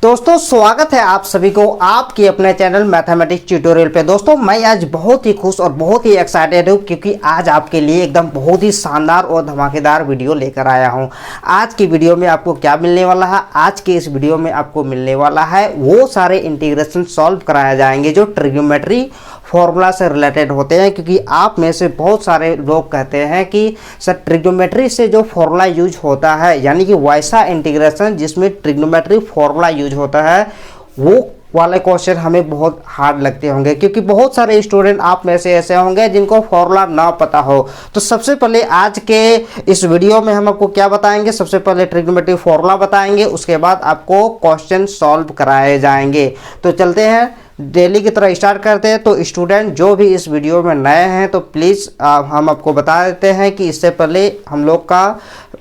दोस्तों स्वागत है आप सभी को आपके अपने चैनल मैथमेटिक्स ट्यूटोरियल पे। दोस्तों मैं आज बहुत ही खुश और बहुत ही एक्साइटेड हूँ क्योंकि आज आपके लिए एकदम बहुत ही शानदार और धमाकेदार वीडियो लेकर आया हूँ। आज की वीडियो में आपको क्या मिलने वाला है? आज के इस वीडियो में आपको मिलने वाला है वो सारे इंटीग्रेशन सॉल्व कराए जाएंगे जो ट्रिग्नोमेट्री फॉर्मूला से रिलेटेड होते हैं, क्योंकि आप में से बहुत सारे लोग कहते हैं कि सर ट्रिग्नोमेट्री से जो फॉर्मूला यूज होता है यानी कि वैसा इंटीग्रेशन जिसमें ट्रिग्नोमेट्री फॉर्मूला यूज होता है वो वाले क्वेश्चन हमें बहुत हार्ड लगते होंगे, क्योंकि बहुत सारे स्टूडेंट आप में से ऐसे होंगे जिनको फॉर्मूला ना पता हो। तो सबसे पहले आज के इस वीडियो में हम आपको क्या बताएंगे? सबसे पहले ट्रिग्नोमेट्री फॉर्मूला बताएंगे, उसके बाद आपको क्वेश्चन सॉल्व कराए जाएंगे। तो चलते हैं डेली की तरह स्टार्ट करते हैं। तो स्टूडेंट जो भी इस वीडियो में नए हैं तो प्लीज़ हम आपको बता देते हैं कि इससे पहले हम लोग का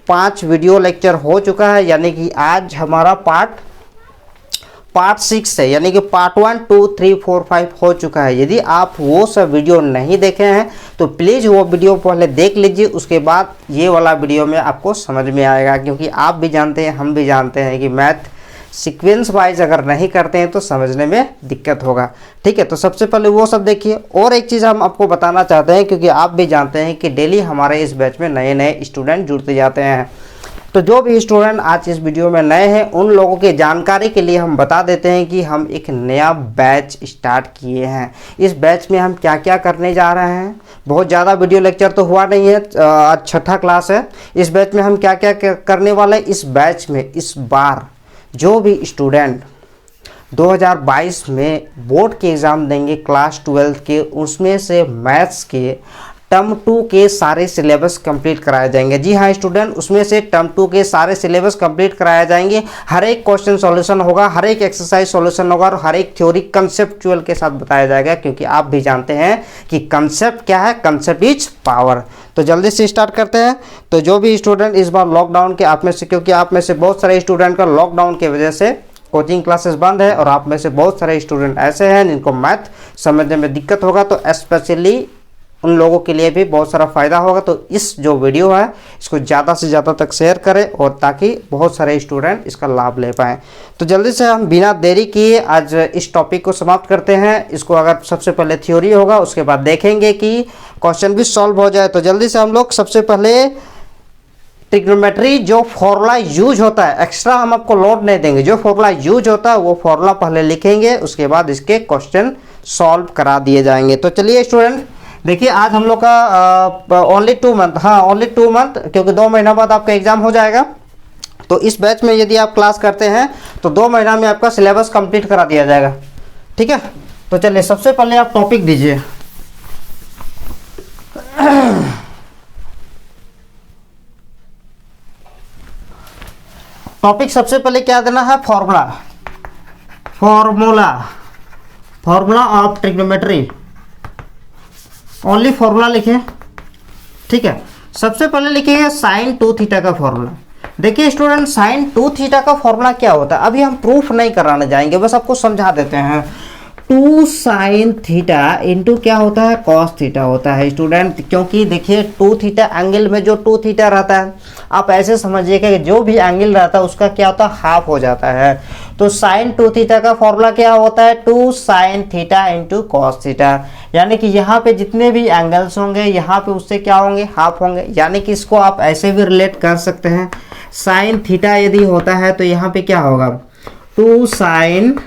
5 वीडियो लेक्चर हो चुका है, यानी कि आज हमारा पार्ट 6 है, यानी कि पार्ट 1, 2, 3, 4, 5 हो चुका है। यदि आप वो सब वीडियो नहीं देखे हैं तो प्लीज़ वो वीडियो पहले देख लीजिए, उसके बाद ये वाला वीडियो में आपको समझ में आएगा, क्योंकि आप भी जानते हैं हम भी जानते हैं कि मैथ सीक्वेंस वाइज अगर नहीं करते हैं तो समझने में दिक्कत होगा। ठीक है, तो सबसे पहले वो सब देखिए। और एक चीज़ हम आपको बताना चाहते हैं, क्योंकि आप भी जानते हैं कि डेली हमारे इस बैच में नए नए स्टूडेंट जुड़ते जाते हैं। तो जो भी स्टूडेंट आज इस वीडियो में नए हैं उन लोगों की जानकारी के लिए हम बता देते हैं कि हम एक नया बैच स्टार्ट किए हैं। इस बैच में हम क्या क्या करने जा रहे हैं, बहुत ज़्यादा वीडियो लेक्चर तो हुआ नहीं है, आज छठा क्लास है। इस बैच में हम क्या क्या करने वाले हैं? इस बैच में इस बार जो भी स्टूडेंट 2022 में बोर्ड के एग्ज़ाम देंगे क्लास 12 के, उसमें से मैथ्स के टर्म 2 के सारे सिलेबस कंप्लीट कराए जाएंगे। जी हाँ स्टूडेंट, उसमें से टर्म 2 के सारे सिलेबस कंप्लीट कराए जाएंगे। हर एक क्वेश्चन सॉल्यूशन होगा, हर एक एक्सरसाइज सॉल्यूशन होगा और हर एक थ्योरी कंसेप्चुअल के साथ बताया जाएगा, क्योंकि आप भी जानते हैं कि कंसेप्ट क्या है, कंसेप्ट इज पावर। तो जल्दी से स्टार्ट करते हैं। तो जो भी स्टूडेंट इस बार लॉकडाउन के आप में से, क्योंकि आप में से बहुत सारे स्टूडेंट का लॉकडाउन की वजह से कोचिंग क्लासेस बंद है और आप में से बहुत सारे स्टूडेंट ऐसे हैं जिनको मैथ समझने में दिक्कत होगा, तो स्पेशली उन लोगों के लिए भी बहुत सारा फ़ायदा होगा। तो इस जो वीडियो है इसको ज़्यादा से ज़्यादा तक शेयर करें और ताकि बहुत सारे स्टूडेंट इसका लाभ ले पाएँ। तो जल्दी से हम बिना देरी किए आज इस टॉपिक को समाप्त करते हैं। इसको अगर सबसे पहले थ्योरी होगा, उसके बाद देखेंगे कि क्वेश्चन भी सॉल्व हो जाए। तो जल्दी से हम लोग सबसे पहले ट्रिग्नोमेट्री जो फॉर्मूला यूज होता है, एक्स्ट्रा हम आपको लोड नहीं देंगे, जो फॉर्मूला यूज होता है वो फॉर्मूला पहले लिखेंगे, उसके बाद इसके क्वेश्चन सॉल्व करा दिए जाएंगे। तो चलिए स्टूडेंट देखिए, आज हम लोग का ओनली 2 मंथ, हाँ ओनली 2 मंथ, क्योंकि 2 महीना बाद आपका एग्जाम हो जाएगा। तो इस बैच में यदि आप क्लास करते हैं तो 2 महीना में आपका सिलेबस कंप्लीट करा दिया जाएगा। ठीक है, तो चलिए सबसे पहले आप टॉपिक दीजिए। टॉपिक सबसे पहले क्या देना है? Formula of trigonometry, only formula लिखें। ठीक है, सबसे पहले लिखिए साइन 2 थीटा का फॉर्मूला। देखिए स्टूडेंट, साइन 2 थीटा का फॉर्मूला क्या होता है अभी हम प्रूफ नहीं कराने जाएंगे, बस आपको समझा देते हैं। 2 साइन थीटा इंटू क्या होता है? कॉस थीटा होता है स्टूडेंट। क्योंकि देखिए 2 थीटा एंगल में जो 2 थीटा रहता है, आप ऐसे समझिएगा कि जो भी एंगल रहता है उसका क्या होता है? हाफ हो जाता है। तो साइन 2 थीटा का फॉर्मूला क्या होता है? 2 sine theta into cos theta, यानी कि यहाँ पे जितने भी एंगल्स होंगे यहाँ पे उससे क्या होंगे? हाफ होंगे। यानी कि इसको आप ऐसे भी रिलेट कर सकते हैं, साइन थीटा यदि होता है तो यहाँ पे क्या होगा? 2 sine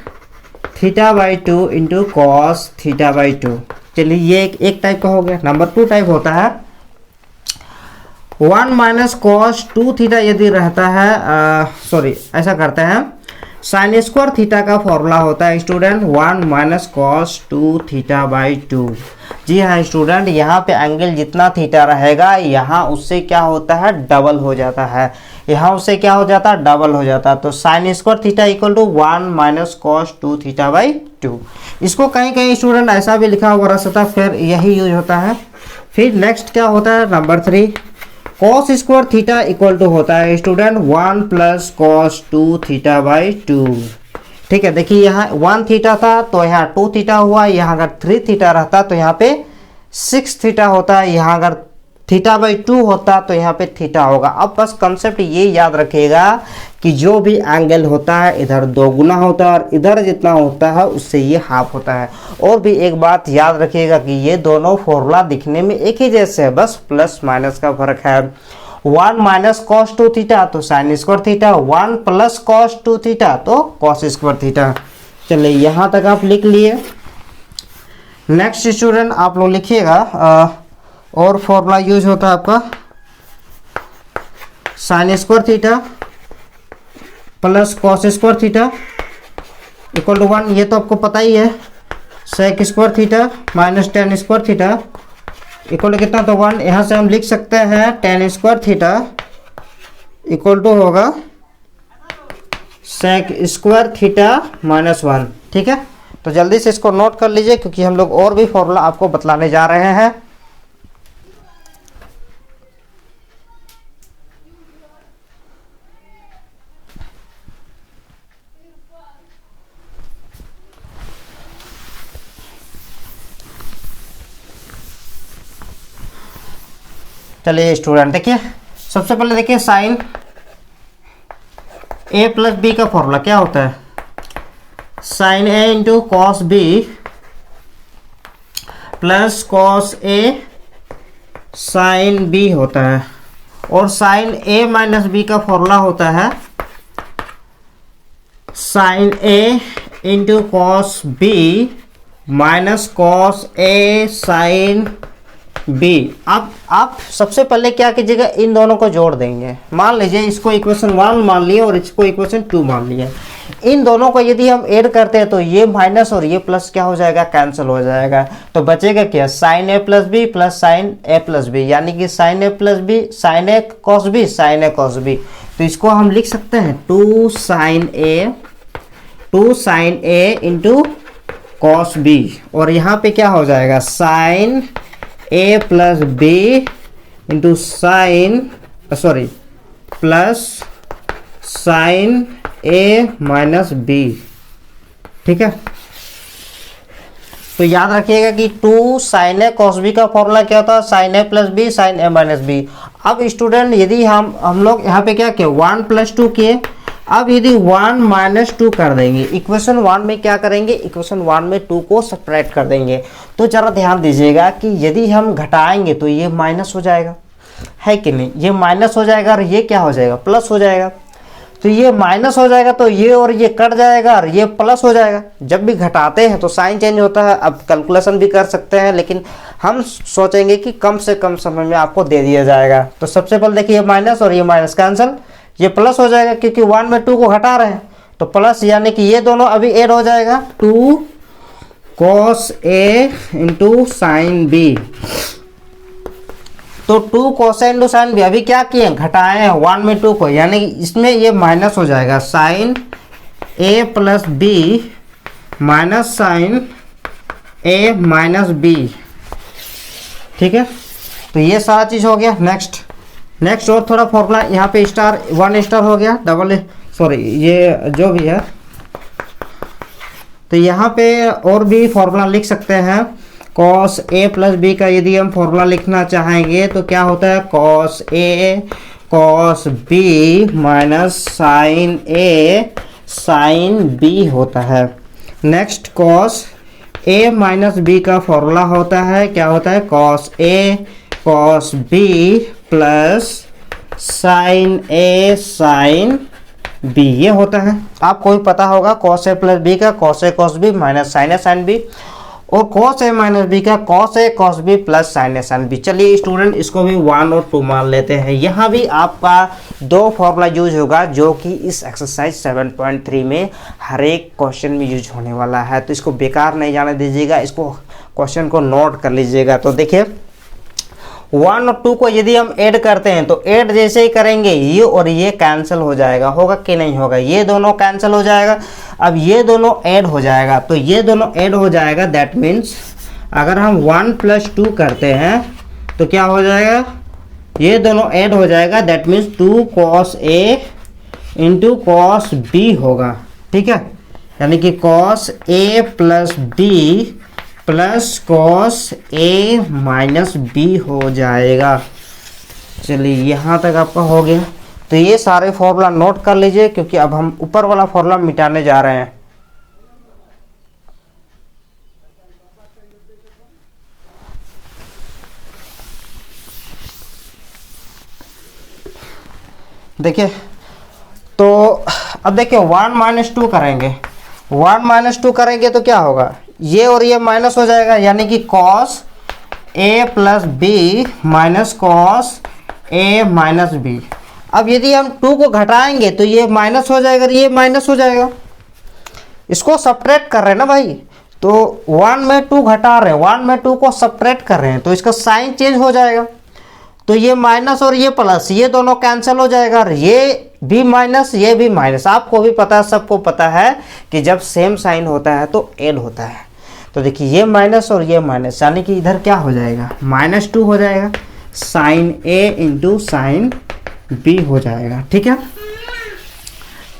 theta by 2 into cos theta by 2। चलिए ये एक टाइप का हो गया। नंबर 2 टाइप होता है 1 माइनस कॉस 2 थीटा यदि रहता है, ऐसा करते हैं, साइन स्क्वायर थीटा का फॉर्मूला होता है student 1 minus cos 2 theta by 2। जी हाँ स्टूडेंट, यहाँ पे एंगल जितना थीटा रहेगा यहाँ उससे क्या होता है? डबल हो जाता है। यहाँ उससे क्या हो जाता है? डबल हो जाता है। तो sine square theta equal to 1 minus cos 2 theta by 2। इसको कहीं कहीं स्टूडेंट ऐसा भी लिखा हुआ रह सकता है, फिर यही यूज होता है। फिर नेक्स्ट क्या होता है? Number 3 cos square theta equal to होता है student 1 plus cos 2 theta by 2। ठीक है, देखिए यहाँ 1 थीटा था तो यहाँ 2 थीटा हुआ, यहाँ अगर 3 थीटा रहता तो यहाँ पे 6 थीटा होता है, यहाँ अगर θ/2 होता तो यहाँ पे थीटा होगा। अब बस कंसेप्ट ये याद रखिएगा कि जो भी एंगल होता है इधर 2 गुना होता है और इधर जितना होता है उससे ये हाफ होता है। और भी एक बात याद रखिएगा कि ये दोनों फॉर्मूला दिखने में एक ही जैसे है, बस प्लस माइनस का फर्क है। 1 माइनस कॉस 2 थीटा तो sine square theta, 1 plus cos 2 theta तो कॉस स्क्वायर थीटा। चलिए यहाँ तक आप लिख लिए। नेक्स्ट स्टूडेंट आप लोग लिखिएगा और फॉर्मूला यूज होता है आपका sine square theta plus cos square theta equal to 1, ये तो आपको पता ही है। Sec square theta minus tan square theta equal to कितना, तो 1। यहाँ से हम लिख सकते हैं tan square theta equal to होगा सेक स्क्वायर थीटा माइनस 1। ठीक है, तो जल्दी से इसको नोट कर लीजिए क्योंकि हम लोग और भी फॉर्मूला आपको बतलाने जा रहे हैं। चलिए स्टूडेंट देखिए, सबसे पहले देखिए साइन ए प्लस बी का फॉर्मूला क्या होता है, sine A into cos B plus cos A sine B होता है। और साइन ए माइनस बी का फॉर्मूला होता है sine A into cos B minus cos A sine B. अब आप सबसे पहले क्या कीजिएगा, इन दोनों को जोड़ देंगे। मान लीजिए इसको इक्वेशन 1 मान लिए और इसको इक्वेशन 2 मान लिए। इन दोनों को यदि हम ऐड करते हैं तो ये माइनस और ये प्लस क्या हो जाएगा, कैंसिल हो जाएगा। तो बचेगा क्या, sine A plus B plus sine A plus B, यानी कि sine A plus B sine A cos B sine A cos B. तो इसको हम लिख सकते हैं 2 sine A into cos B. और यहाँ पे क्या हो जाएगा, sine A plus B into plus sine A minus B. ठीक है, तो याद रखिएगा कि 2 साइन ए कॉस बी का फॉर्मूला क्या होता है, sine A plus B sine A minus B. अब स्टूडेंट यदि हम लोग यहाँ पे क्या किए, 1 प्लस 2 किए। अब यदि 1 माइनस 2 कर देंगे, इक्वेशन 1 में क्या करेंगे, इक्वेशन 1 में 2 को सब्ट्रैक्ट कर देंगे। तो जरा ध्यान दीजिएगा कि यदि हम घटाएंगे तो ये माइनस हो जाएगा, है कि नहीं, ये माइनस हो जाएगा और ये क्या हो जाएगा, प्लस हो जाएगा। तो ये माइनस हो जाएगा तो ये और ये कट जाएगा और ये प्लस हो जाएगा। जब भी घटाते हैं तो साइन चेंज होता है। अब कैलकुलेशन भी कर सकते हैं, लेकिन हम सोचेंगे कि कम से कम समय में आपको दे दिया जाएगा। तो सबसे पहले देखिए, ये माइनस और ये माइनस कैंसिल, ये प्लस हो जाएगा क्योंकि 1 में 2 को घटा रहे हैं तो प्लस, यानी कि ये दोनों अभी ऐड हो जाएगा 2 cos A into sine B. तो 2 cos A into sine B, अभी क्या किए, घटाए हैं 1 में 2 को, यानी कि इसमें ये माइनस हो जाएगा sine A plus B minus sign A minus B. ठीक है, तो ये सारा चीज़ हो गया। नेक्स्ट और थोड़ा फॉर्मूला यहाँ पे स्टार 1 स्टार हो गया, ये जो भी है। तो यहाँ पे और भी फॉर्मूला लिख सकते हैं। कॉस ए प्लस बी का यदि हम फॉर्मूला लिखना चाहेंगे तो क्या होता है, cos A cos B minus sign A sine B होता है। Next cos A minus B का फॉर्मूला होता है, क्या होता है, cos A cos B plus sine A sine B, ये होता है। आपको भी पता होगा कॉस ए प्लस बी का cos A cos B minus sign A sine B, और कॉस ए माइनस बी का cos A cos B plus sine A sine B. चलिए स्टूडेंट, इसको भी 1 और 2 मान लेते हैं। यहाँ भी आपका 2 फॉर्मूला यूज होगा जो कि इस एक्सरसाइज 7.3 में हर एक क्वेश्चन में यूज होने वाला है। तो इसको बेकार नहीं जाने दीजिएगा, इसको क्वेश्चन को नोट कर लीजिएगा। तो देखिए 1 और 2 को यदि हम ऐड करते हैं तो ऐड जैसे ही करेंगे ये और ये कैंसिल हो जाएगा, होगा कि नहीं होगा, ये दोनों कैंसिल हो जाएगा। अब ये दोनों ऐड हो जाएगा, तो ये दोनों ऐड हो जाएगा। दैट मीन्स अगर हम 1 प्लस 2 करते हैं तो क्या हो जाएगा, ये दोनों ऐड हो जाएगा। That means 2 cos A into cos B होगा। ठीक है, यानी कि cos A plus B plus cos A minus B हो जाएगा। चलिए यहाँ तक आपका हो गया। तो ये सारे फॉर्मूला नोट कर लीजिए, क्योंकि अब हम ऊपर वाला फॉर्मूला मिटाने जा रहे हैं। देखिए, तो अब देखिए 1 माइनस 2 करेंगे। 1 माइनस 2 करेंगे तो क्या होगा, ये और ये माइनस हो जाएगा, यानी कि cos A plus B minus cos A minus B. अब यदि हम 2 को घटाएंगे तो ये माइनस हो जाएगा, ये माइनस हो जाएगा। इसको सब्ट्रैक्ट कर रहे हैं ना भाई, तो 1 में 2 घटा रहे हैं, 1 में 2 को सब्ट्रैक्ट कर रहे हैं, तो इसका साइन चेंज हो जाएगा। तो ये माइनस और ये प्लस, ये दोनों कैंसिल हो जाएगा, और ये भी माइनस, ये भी माइनस। आपको भी पता है, सबको पता है कि जब सेम साइन होता है तो एड होता है। तो देखिए ये माइनस और ये माइनस, यानी कि इधर क्या हो जाएगा, -2 हो जाएगा, sine A into sine B हो जाएगा। ठीक है,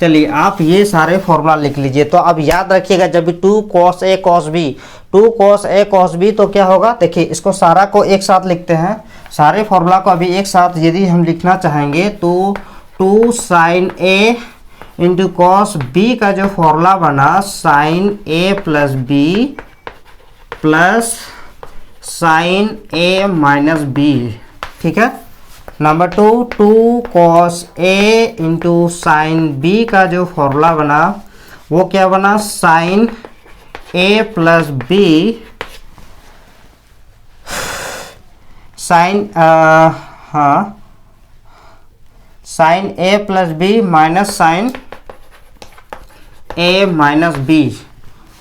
चलिए आप ये सारे फॉर्मूला लिख लीजिए। तो अब याद रखिएगा, जब भी 2 cos A cos B, 2 cos A cos B, तो क्या होगा, देखिए इसको सारा को एक साथ लिखते हैं, सारे फॉर्मूला को अभी एक साथ यदि हम लिखना चाहेंगे तो 2 sin A into cos B का जो फॉर्मूला बना sin A plus B plus sine A minus B. ठीक है, number 2 cos A into sine B का जो फॉर्मूला बना वो क्या बना, sine A plus B sine sine A plus B minus sine A minus B.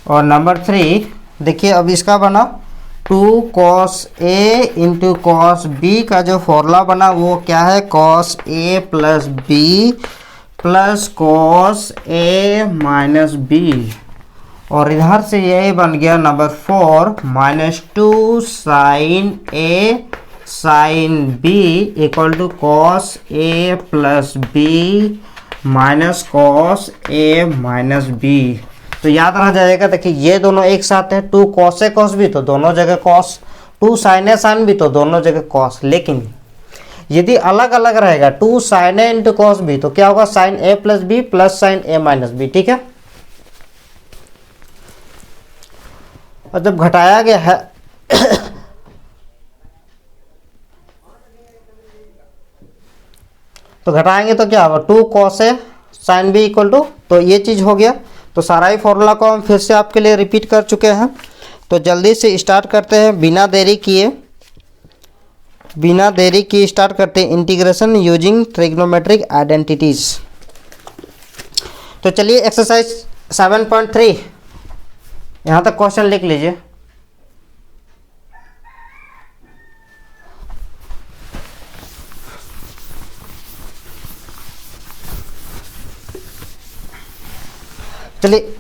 और नंबर 3 देखिए अब इसका बना 2 cos A into cos B का जो फॉर्मूला बना वो क्या है, cos A plus B plus cos A minus B. और इधर से ये बन गया number 4 -2 sine A sine B equal to cos A plus B minus cos A minus B. तो याद रह जाएगा, देखिए ये दोनों एक साथ है, 2 cos A cos B तो दोनों जगह cos, 2 sin A sin B तो दोनों जगह cos। लेकिन यदि अलग अलग रहेगा 2 sin A into cos B तो क्या होगा, sin A plus B plus sin A minus B. ठीक है, और जब घटाया गया है तो घटाएंगे तो क्या होगा, 2 cos A sin B equal to, तो ये चीज़ हो गया। तो सारा ही फॉर्मूला को हम फिर से आपके लिए रिपीट कर चुके हैं। तो जल्दी से स्टार्ट करते हैं, बिना देरी किए स्टार्ट करते हैं इंटीग्रेशन यूजिंग ट्रिग्नोमेट्रिक आइडेंटिटीज। तो चलिए एक्सरसाइज 7.3 यहाँ तक क्वेश्चन लिख लीजिए। चलिए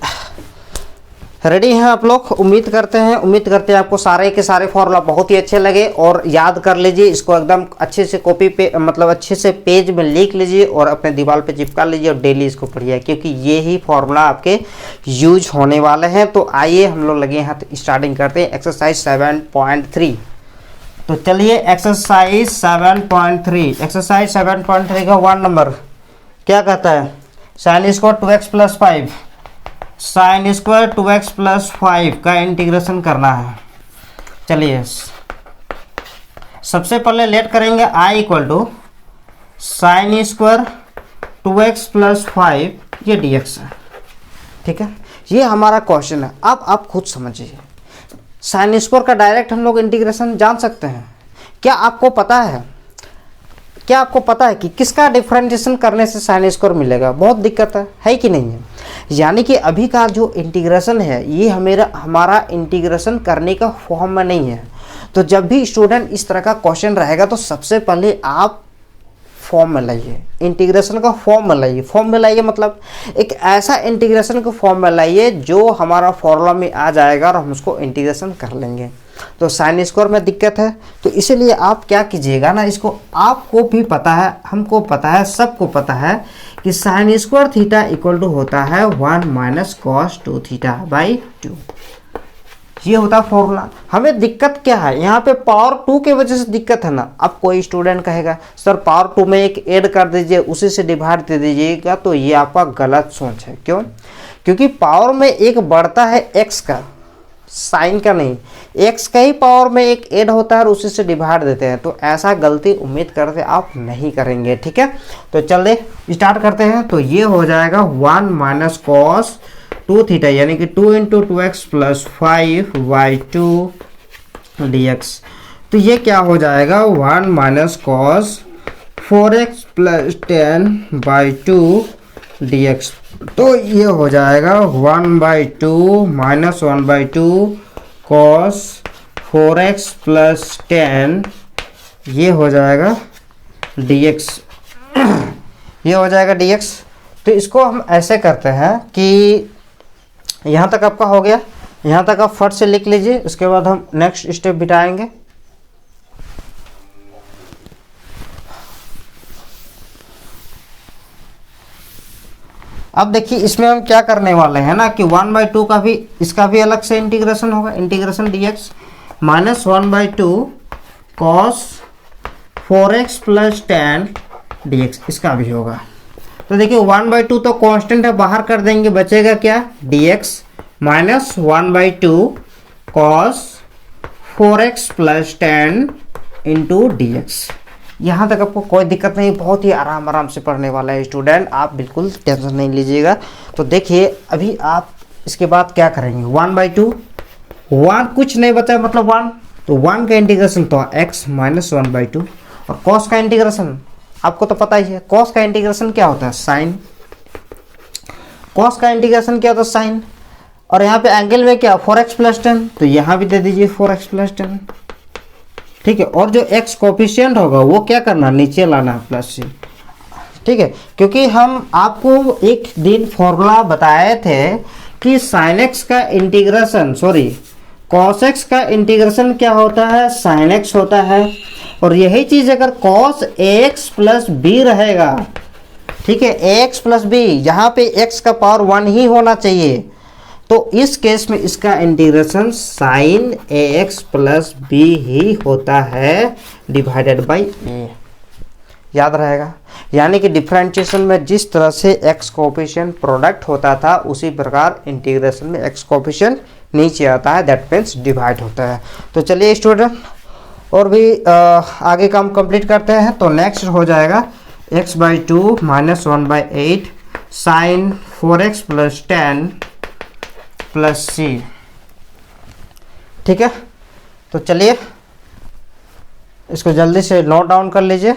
रेडी हैं आप लोग, उम्मीद करते हैं आपको सारे के सारे फॉर्मूला बहुत ही अच्छे लगे। और याद कर लीजिए, इसको एकदम अच्छे से कॉपी पे मतलब अच्छे से पेज में लिख लीजिए और अपने दीवार पे चिपका लीजिए और डेली इसको पढ़िए, क्योंकि ये ही फॉर्मूला आपके यूज होने वाले हैं। तो आइए हम लोग लगे हैं, तो स्टार्टिंग करते हैं एक्सरसाइज 7.3। तो चलिए एक्सरसाइज 7.3, एक्सरसाइज 7.3 का 1 नंबर क्या कहता है, sine square 2x plus 5, sign square 2x plus 5 का इंटीग्रेशन करना है। चलिए सबसे पहले लेट करेंगे i equal to sine square 2x plus 5 ये dx है। ठीक है, ये हमारा क्वेश्चन है। अब आप खुद समझिए, साइन स्क्वायर का डायरेक्ट हम लोग इंटीग्रेशन जान सकते हैं। क्या आपको पता है कि किसका डिफरेंशिएशन करने से साइन स्क्वायर मिलेगा? बहुत दिक्कत है कि नहीं है? यानी कि अभी का जो इंटीग्रेशन है ये हमारा इंटीग्रेशन करने का फॉर्म में नहीं है। तो जब भी स्टूडेंट इस तरह का क्वेश्चन रहेगा तो सबसे पहले आप फॉर्म में लाइए, इंटीग्रेशन का फॉर्म में लाइए। फॉर्म में लाइए मतलब एक ऐसा इंटीग्रेशन का फॉर्म में लाइए जो हमारा फॉर्मूला में आ जाएगा और हम उसको इंटीग्रेशन कर लेंगे। तो साइन स्क्वायर में दिक्कत है, तो इसीलिए आप क्या कीजिएगा ना, इसको आपको भी पता है, हमको पता है, सबको पता है कि sine square theta equal to होता है 1 माइनस कॉस 2 थीटा बाई 2। ये होता है फॉर्मूला। हमें दिक्कत क्या है यहाँ पे, पावर 2 की वजह से दिक्कत है ना। अब कोई स्टूडेंट कहेगा सर पावर 2 में एक ऐड कर दीजिए, उसी से डिवाइड दे दीजिएगा, तो ये आपका गलत सोच है। क्यों? क्योंकि पावर में एक बढ़ता है एक्स का, साइन का नहीं, एक्स का ही पावर में एक ऐड होता है और उसी से डिवाइड देते हैं। तो ऐसा गलती उम्मीद करते आप नहीं करेंगे, ठीक है। तो चलिए स्टार्ट करते हैं। तो ये हो जाएगा 1 माइनस कॉस 2 थीटा, यानी कि 2 इंटू 2x प्लस 5/2 dx। तो ये क्या हो जाएगा, 1 minus cos 4x plus 10/2 dx। तो ये हो जाएगा 1/2 माइनस 1/2 कॉस 4x प्लस 10, ये हो जाएगा dx। ये हो जाएगा dx। तो इसको हम ऐसे करते हैं कि यहाँ तक आपका हो गया, यहाँ तक आप फट से लिख लीजिए, उसके बाद हम नेक्स्ट स्टेप बिठाएंगे। अब देखिए इसमें हम क्या करने वाले हैं ना कि 1/2 का भी, इसका भी अलग से इंटीग्रेशन होगा, integration dx minus 1/2 cos 4x plus 10 dx, इसका भी होगा। तो देखिए 1/2 तो कांस्टेंट है, बाहर कर देंगे, बचेगा क्या, dx minus 1/2 cos 4x plus 10 into dx। यहाँ तक आपको कोई दिक्कत नहीं, बहुत ही आराम से पढ़ने वाला है स्टूडेंट, आप बिल्कुल टेंशन नहीं लीजिएगा। तो देखिए अभी आप इसके बाद क्या करेंगे, 1/2, 1 कुछ नहीं बचा मतलब 1, तो 1 का इंटीग्रेशन तो x माइनस 1/2, और कॉस का इंटीग्रेशन आपको तो पता ही है, कॉस का इंटीग्रेशन क्या होता है, साइन। कॉस का इंटीग्रेशन क्या होता है, साइन। और यहाँ पे एंगल में क्या, 4x प्लस 10, तो यहाँ भी दे दीजिए 4x प्लस 10, ठीक है। और जो x कोफिशिएंट होगा वो क्या करना, नीचे लाना है, प्लस से, ठीक है। क्योंकि हम आपको एक दिन फॉर्मूला बताए थे कि sin x का इंटीग्रेशन, सॉरी cos x का इंटीग्रेशन क्या होता है, sin x होता है। और यही चीज अगर cos ax प्लस b रहेगा, ठीक है, ax प्लस b, यहाँ पे x का पावर 1 ही होना चाहिए, तो इस केस में इसका integration sin ax plus b ही होता है डिवाइडेड बाई a, याद रहेगा। यानी कि डिफरेंशिएशन में जिस तरह से x कोफिशिएंट प्रोडक्ट होता था, उसी प्रकार इंटीग्रेशन में x कोफिशिएंट नीचे आता है, दैट मीन्स डिवाइड होता है। तो चलिए स्टूडेंट और भी आगे काम कंप्लीट करते हैं। तो नेक्स्ट हो जाएगा x/2 minus 1/8 sine 4x plus 10 plus c, ठीक है। तो चलिए इसको जल्दी से नोट डाउन कर लीजिए।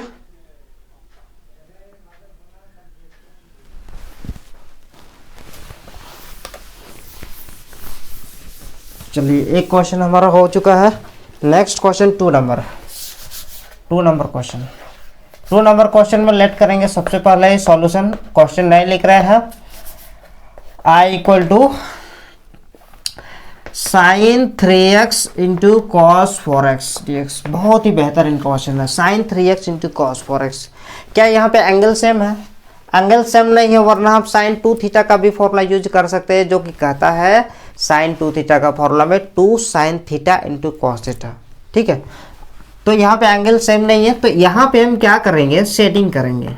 चलिए एक क्वेश्चन हमारा हो चुका है। Next question 2 number question. 2 number question में लेट करेंगे सबसे पहले सॉल्यूशन। क्वेश्चन नहीं लिख रहे हैं, i equal to sine 3x into cos 4x dx। बहुत ही बेहतरीन क्वेश्चन है, sign 3x into cos 4x। क्या यहाँ पे एंगल सेम है? एंगल सेम नहीं है, वरना हम साइन 2 थीटा का भी फॉर्मूला यूज कर सकते हैं, जो कि कहता है साइन 2 थीटा का फॉर्मूला में 2 sine theta into cos theta, ठीक है। तो यहाँ पे एंगल सेम नहीं है, तो यहाँ पे हम क्या करेंगे, शेडिंग करेंगे,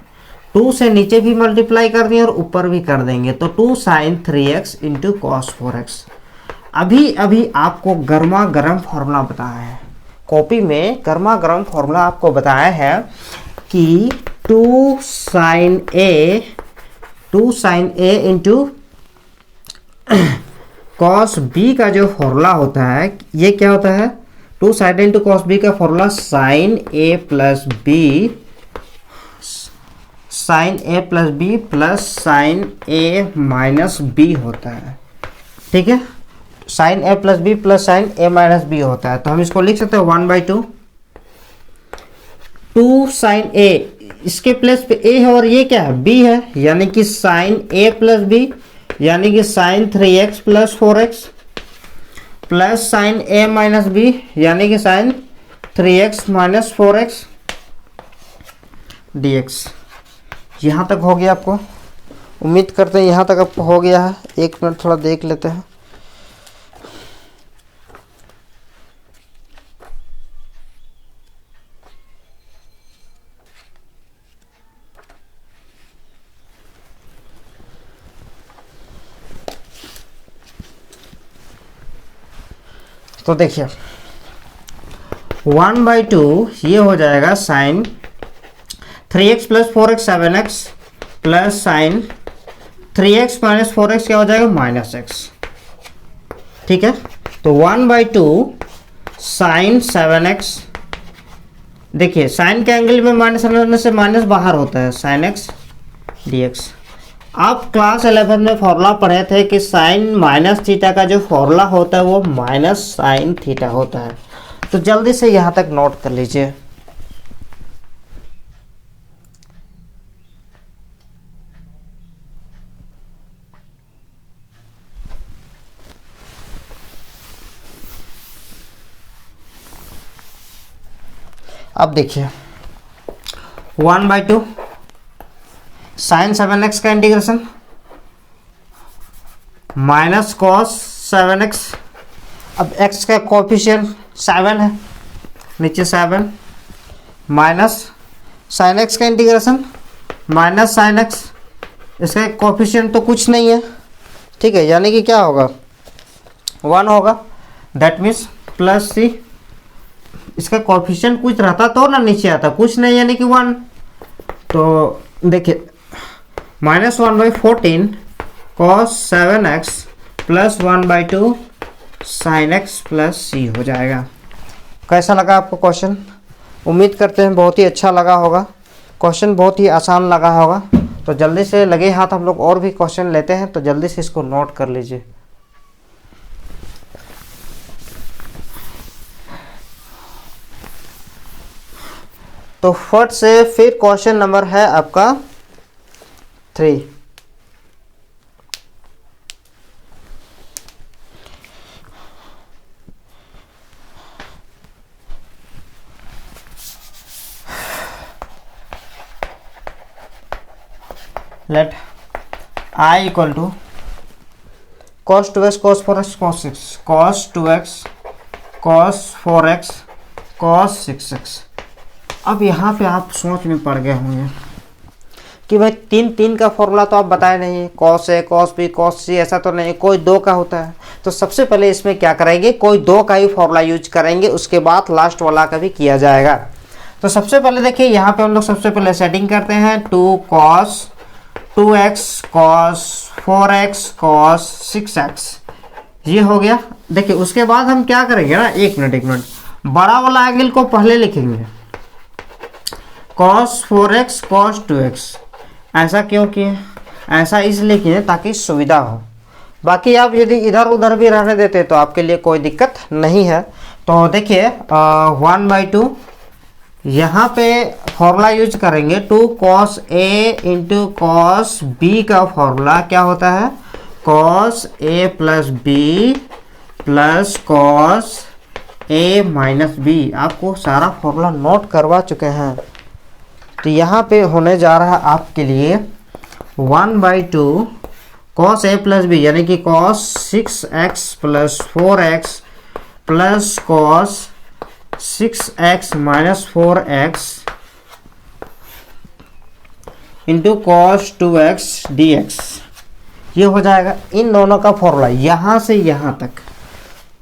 2 से नीचे भी मल्टीप्लाई कर देंगे और ऊपर भी कर देंगे, तो 2 sign 3x into cos 4x। अभी आपको गर्मा गर्म फॉर्मूला बताया है, कॉपी में गर्मा गर्म फॉर्मूला आपको बताया है कि 2 sine A into cos B का जो फॉर्मूला होता है, ये क्या होता है, 2 साइन इंटू कॉस बी का formula sine A plus B plus sine A minus B होता है, ठीक है। Sine A plus B plus sine A minus B होता है, तो हम इसको लिख सकते हैं 1/2 2 साइन ए, इसके प्लेस पे ए है और ये क्या है, बी है, यानी कि साइन ए प्लस बी, यानी कि sine 3x plus 4x plus sine A minus B, यानी कि sine 3x minus 4x dx। यहाँ तक हो गया आपको, उम्मीद करते हैं यहाँ तक आपको हो गया है। 1 मिनट थोड़ा देख लेते हैं। तो देखिए 1/2 ये हो जाएगा sine 3x plus 4x 7x plus sine 3x minus 4x क्या हो जाएगा -x। ठीक है, तो 1/2 साइन 7x, देखिए साइन के एंगल में माइनस रहने से माइनस बाहर होता है, साइन x dx। आप क्लास 11 में फॉर्मूला पढ़े थे कि साइन माइनस थीटा का जो फॉर्मूला होता है वो माइनस साइन थीटा होता है। तो जल्दी से यहाँ तक नोट कर लीजिए। अब देखिए 1/2 साइन 7x का इंटीग्रेशन माइनस कॉस 7x। अब x का कोएफिशिएंट 7 है, नीचे 7 माइनस साइन x का इंटीग्रेशन माइनस साइन x, इसका कोएफिशिएंट तो कुछ नहीं है। ठीक है, यानी कि क्या होगा 1 होगा, दैट मीन्स प्लस c। इसका कोएफिशिएंट कुछ रहता तो ना नीचे आता, कुछ नहीं यानी कि 1। तो देखिए -1/14 cos 7x plus 1/2 sin x plus c हो जाएगा। कैसा लगा आपको क्वेश्चन? उम्मीद करते हैं बहुत ही अच्छा लगा होगा। क्वेश्चन बहुत ही आसान लगा होगा। तो जल्दी से लगे हाथ हम लोग और भी क्वेश्चन लेते हैं, तो जल्दी से इसको नोट कर लीजिए। तो फट से फिर क्वेश्चन नंबर है आपका 3। Let I equal to cos 2x cos 4x cos 6 cos 2x cos 4x cos 6x। अब यहाँ पे आप सोच में पड़ गए होंगे कि भाई 3 का फॉर्मूला तो आप बताए नहीं, cos A cos B cos C ऐसा तो नहीं, कोई 2 का होता है। तो सबसे पहले इसमें क्या करेंगे, कोई 2 का ही फॉर्मूला यूज करेंगे, उसके बाद लास्ट वाला का भी किया जाएगा। तो सबसे पहले देखिए यहाँ पे हम लोग सबसे पहले सेटिंग करते हैं 2 cos 2x cos 4x cos 6x, ये हो गया। देखिए उसके बाद हम क्या करेंगे ना, एक मिनट, बड़ा वाला एंगल को पहले लिखेंगे cos 4x cos 2x। ऐसा क्यों किए? ऐसा इसलिए किए ताकि सुविधा हो। बाकी आप यदि इधर उधर भी रहने देते तो आपके लिए कोई दिक्कत नहीं है। तो देखिए 1/2 यहाँ पे फॉर्मूला यूज करेंगे 2 cos A into cos B का फॉर्मूला क्या होता है, cos A प्लस B प्लस cos A माइनस B। आपको सारा फॉर्मूला नोट करवा चुके हैं। तो यहाँ पे होने जा रहा है आपके लिए 1/2 cos A प्लस B यानी कि cos 6x plus 4x plus cos 6x minus 4x into cos 2x dx। ये हो जाएगा इन दोनों का फॉर्मूला यहाँ से यहाँ तक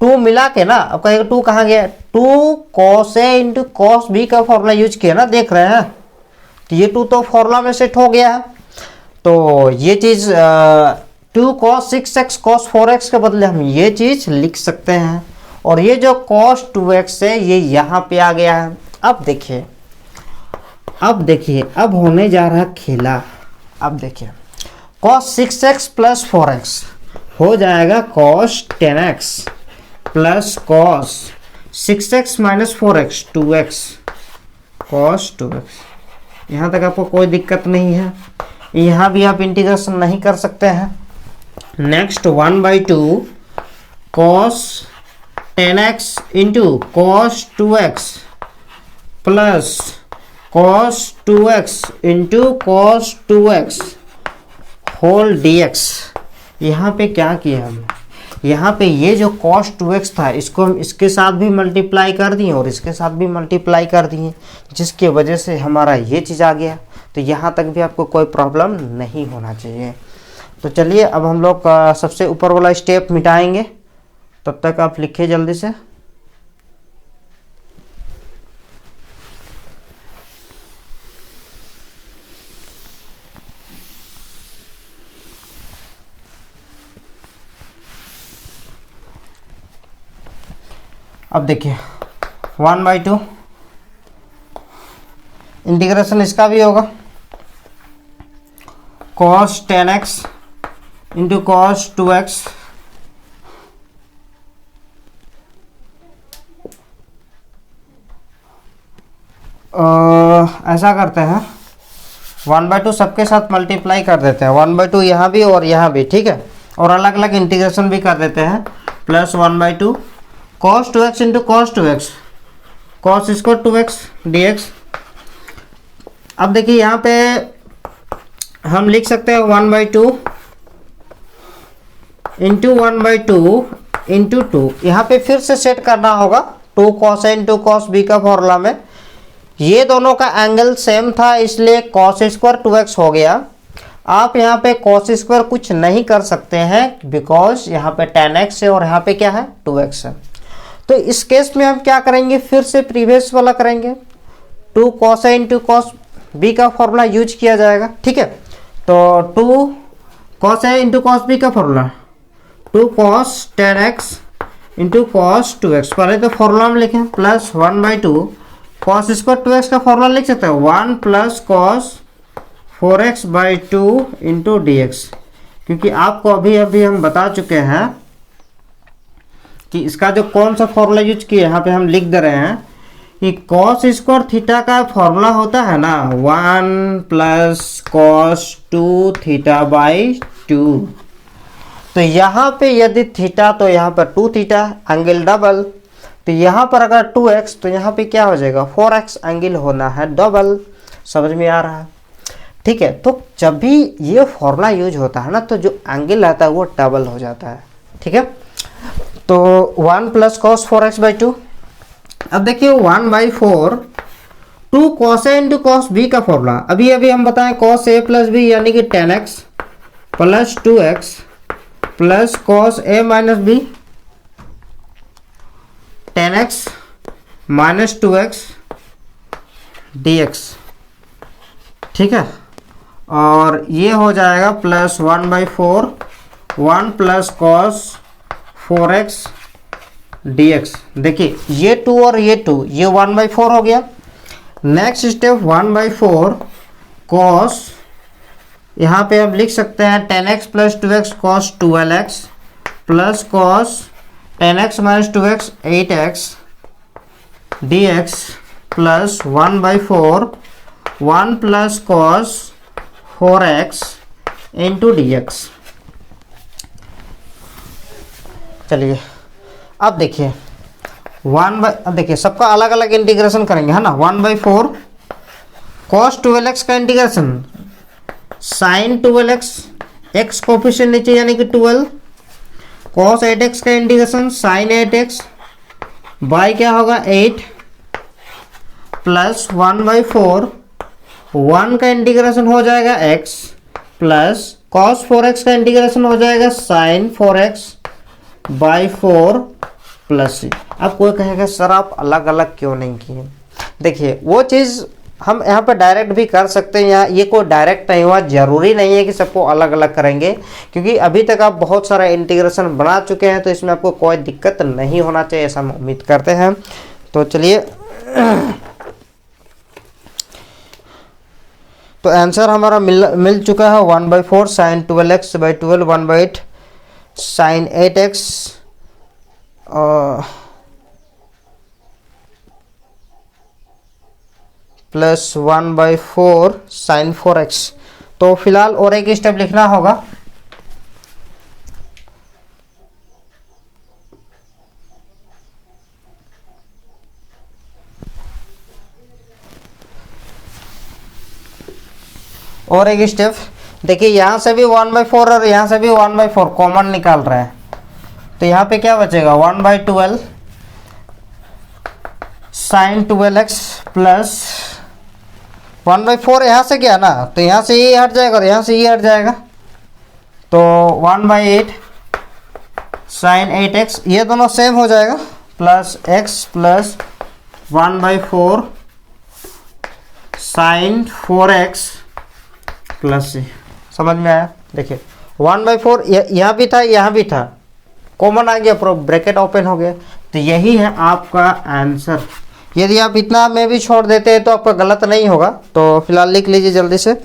2 मिला के ना। अब कहेगा 2 कहाँ गया, 2 cos A into cos B का फॉर्मूला यूज किया ना, देख रहे हैं। तो ये 2 तो फॉर्मूला में सेट हो गया है। तो ये चीज़ 2 cos 6x cos 4x के बदले हम ये चीज़ लिख सकते हैं। और ये जो cos 2x है ये यहाँ पे आ गया है। अब देखिए अब होने जा रहा खेला। अब देखिए cos 6x प्लस 4x हो जाएगा cos 10x plus cos 6x minus 4x 2x cos 2x। यहाँ तक आपको कोई दिक्कत नहीं है, यहाँ भी आप इंटीग्रेशन नहीं कर सकते हैं। Next 1/2 cos 10x into cos 2x plus cos 2x into cos 2x whole dx। यहाँ पे क्या किया हमने, यहाँ पे ये जो cos 2x था इसको हम इसके साथ भी मल्टीप्लाई कर दिए और इसके साथ भी मल्टीप्लाई कर दिए, जिसकी वजह से हमारा ये चीज़ आ गया। तो यहाँ तक भी आपको कोई प्रॉब्लम नहीं होना चाहिए। तो चलिए अब हम लोग सबसे ऊपर वाला स्टेप मिटाएंगे, तब तक आप लिखिए जल्दी से। अब देखिए 1/2 इंटीग्रेशन इसका भी होगा cos 10x into cos 2x ऐसा करते हैं 1/2 सबके साथ मल्टीप्लाई कर देते हैं, 1/2 यहाँ भी और यहाँ भी, ठीक है, और अलग अलग इंटीग्रेशन भी कर देते हैं, plus 1/2 cos 2x into cos 2x cos square 2x dx। अब देखिए यहाँ पे हम लिख सकते हैं 1/2 इंटू 1/2 इंटू 2। यहाँ पे फिर से सेट करना होगा 2 cos a into cos b का फॉर्मूला में। ये दोनों का एंगल सेम था इसलिए cos स्क्वायर 2x हो गया। आप यहाँ पे cos स्क्वायर कुछ नहीं कर सकते हैं बिकॉज यहाँ पे tan x है और यहाँ पे क्या है 2x है। तो इस केस में हम क्या करेंगे, फिर से प्रीवियस वाला करेंगे, 2 cos a into cos b का फॉर्मूला यूज किया जाएगा, ठीक है। तो 2 cos a into cos b का formula 2 cos tan x into cos 2x, पहले तो फॉर्मूला में लिखें, प्लस 1/2 cos स्क्वायर 2x का फॉर्मूला लिख सकते हैं 1 plus cos 4x/2 into dx, क्योंकि आपको अभी हम बता चुके हैं कि इसका जो कौन सा फॉर्मूला यूज किया यहाँ पे हम लिख दे रहे हैं कि cos स्क्वायर थीटा का फॉर्मूला होता है ना 1 प्लस cos 2 थीटा/2। तो यहाँ पे यदि थीटा तो यहाँ पर 2 थीटा एंगल डबल, तो यहाँ पर अगर 2x तो यहाँ पे क्या हो जाएगा 4x एंगल होना है डबल। समझ में आ रहा है, ठीक है। तो जब भी ये फॉर्मूला यूज होता है ना तो जो एंगल आता है वो डबल हो जाता है, ठीक है। तो 1 प्लस cos 4x/2। अब देखिए 1/4 2 cos a into cos b का फॉर्मूला अभी हम बताएं cos a प्लस b यानी कि 10x plus 2x plus cos a माइनस b 10x minus 2x dx, ठीक है। और ये हो जाएगा plus 1/4 1 plus cos 4x dx। देखिए ये 2 और ये 2 ये 1/4 हो गया। नेक्स्ट स्टेप 1/4 cos, यहाँ पे हम लिख सकते हैं 10x plus 2x cos 12x plus cos 10x minus 2x 8x dx plus 1/4 1 plus cos 4x into dx। चलिए अब देखिए अब देखिए सबका अलग अलग इंटीग्रेशन करेंगे, है ना। 1/4 cos 12x का integration sin 12x x coefficient नीचे यानी कि 12, cos 8x का इंटीग्रेशन sin 8x बाई क्या होगा 8 प्लस 1/4 1 का इंटीग्रेशन हो जाएगा x प्लस cos 4x का इंटीग्रेशन हो जाएगा sin 4x by 4 plus c। अब कोई कहेगा सर आप अलग अलग क्यों नहीं किए, देखिए वो चीज़ हम यहाँ पे डायरेक्ट भी कर सकते हैं, यहाँ ये कोई डायरेक्ट नहीं हुआ, जरूरी नहीं है कि सबको अलग अलग करेंगे, क्योंकि अभी तक आप बहुत सारा इंटीग्रेशन बना चुके हैं तो इसमें आपको कोई दिक्कत नहीं होना चाहिए, ऐसा हम उम्मीद करते हैं। तो चलिए तो आंसर हमारा मिल चुका है 1/4 sin 12x/12 1/8 sin 8x plus 1/4 sin 4x। तो फिलहाल और एक स्टेप लिखना होगा, और एक स्टेप देखिए यहाँ से भी 1/4 और यहाँ से भी 1/4 कॉमन निकाल रहे हैं, तो यहाँ पे क्या बचेगा 1/12 sin 12x प्लस 1/4 यहाँ से गया ना तो यहाँ से ये हट जाएगा और यहाँ से ये हट जाएगा, तो 1/8 sin 8x ये दोनों सेम हो जाएगा plus x plus 1/4 sin 4x plus c। समझ में आया। देखिए 1/4 यहाँ भी था यहाँ भी था, कॉमन आ गया, ब्रैकेट ओपन हो गया, तो यही है आपका आंसर। यदि आप इतना में भी छोड़ देते हैं तो आपका गलत नहीं होगा। तो फिलहाल लिख लीजिए जल्दी से।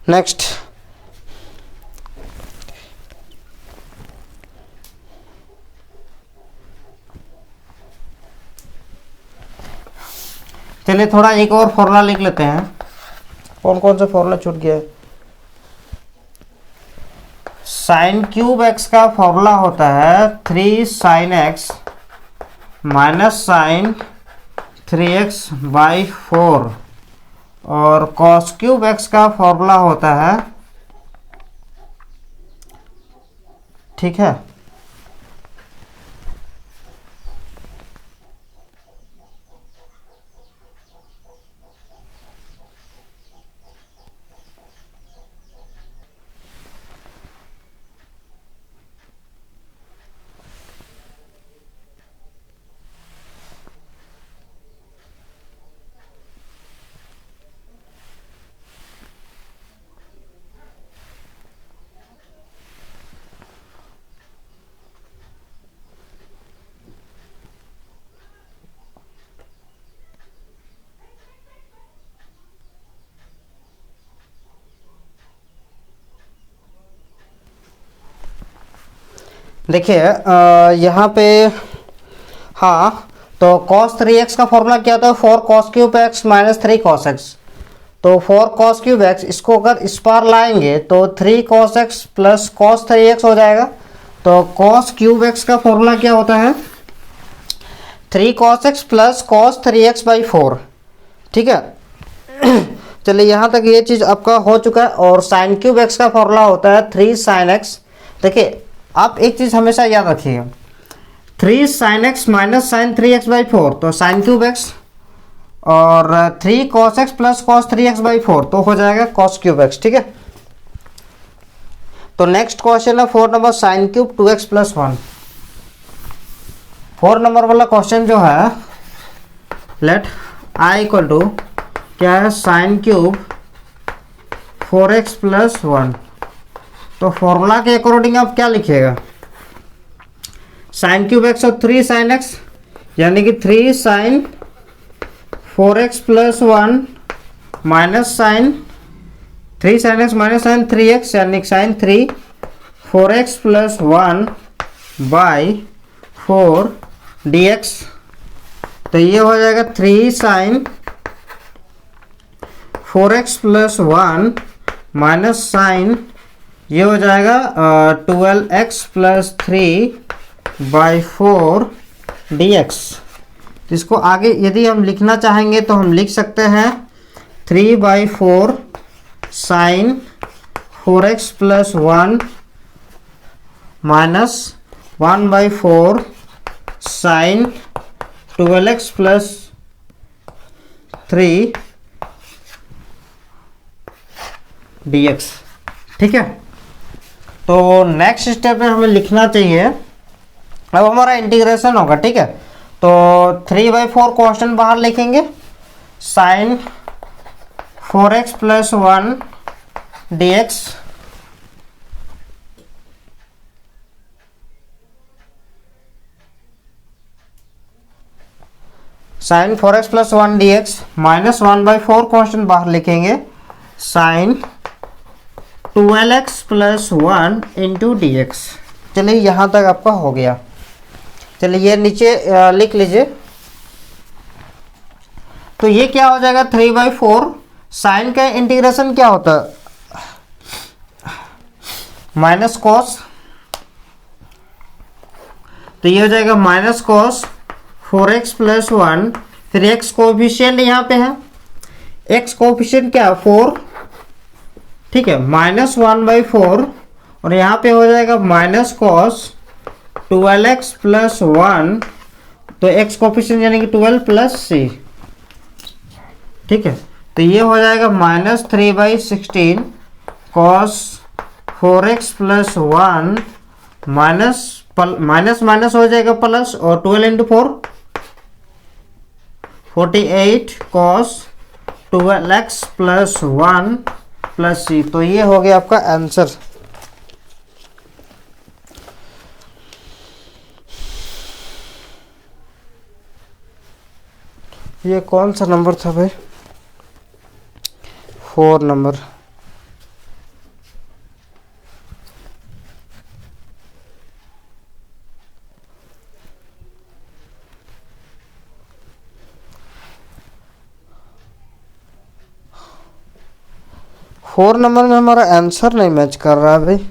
नेक्स्ट, चलिए थोड़ा एक और फॉर्मूला लिख लेते हैं। कौन कौन सा फॉर्मूला छूट गया है? साइन क्यूब एक्स का फॉर्मूला होता है 3 sine x minus sine 3x by 4, और कॉस क्यूब एक्स का फॉर्मूला होता है, ठीक है, देखिए यहाँ पे, हाँ, तो cos 3x का फॉर्मूला क्या था? 4 cos cube x minus 3 cos x। तो 4 cos क्यूब एक्स, इसको अगर इस पार लाएंगे तो 3 cos x plus cos 3x हो जाएगा। तो cos क्यूब एक्स का फॉर्मूला क्या होता है? 3 cos x plus cos 3x by 4, ठीक है। चलिए यहाँ तक ये चीज़ आपका हो चुका है। और साइन क्यूब एक्स का फॉर्मूला होता है 3 sin x। देखिए आप एक चीज़ हमेशा याद रखिएगा, 3 sin x माइनस साइन 3x बाई 4, तो साइन क्यूब एक्स, और 3 cos x plus cos 3x by 4, तो हो जाएगा cos क्यूब एक्स, ठीक है। तो नेक्स्ट क्वेश्चन है 4 number, sign cube 2x plus 1। 4 number वाला क्वेश्चन जो है, लेट i इक्वल टू क्या है? Sine cube 4x plus 1। तो फॉर्मूला के अकॉर्डिंग आप क्या लिखिएगा? साइन क्यूब एक्स और 3 साइन एक्स, यानी कि 3 sine 4x plus 1 minus sine 3 sine x minus sine 3x, यानी कि sign 3 4x plus 1 by 4 dx। तो ये हो जाएगा 3 sine 4x plus 1 minus sign, ये हो जाएगा 12x प्लस 3 बाई 4 dx। इसको आगे यदि हम लिखना चाहेंगे तो हम लिख सकते हैं 3 by 4 sine 4x plus 1 minus 1 by 4 sine 12x plus 3 dx, ठीक है। तो नेक्स्ट स्टेप में हमें लिखना चाहिए, अब हमारा इंटीग्रेशन होगा, ठीक है। तो 3/4 क्वेश्चन बाहर लिखेंगे, sine 4x plus 1 dx sine 4x plus 1 dx minus 1/4 question बाहर लिखेंगे, sine 12x plus 1 into D X. चलिए यहाँ तक आपका हो गया। चलिए ये नीचे लिख लीजिए। तो ये क्या हो जाएगा? 3/4 साइन का इंटीग्रेशन क्या होता है? माइनस कॉस, तो ये हो जाएगा माइनस कॉस 4x प्लस 1, फिर x कोफिशिएंट यहाँ पे है, x कोफिशिएंट क्या है? 4, ठीक है, माइनस 1/4, और यहाँ पे हो जाएगा माइनस कॉस 12x प्लस 1, तो x कोफिशिएंट यानी कि 12 प्लस c, ठीक है। तो ये हो जाएगा -3/16 cos 4x plus 1 minus minus minus हो जाएगा प्लस, और 12 into 4 48 cos 12x plus 1 plus c। तो ये हो गया आपका आंसर। ये कौन सा नंबर था भाई? 4 नंबर। फोर नंबर में हमारा आंसर नहीं मैच कर रहा है भाई।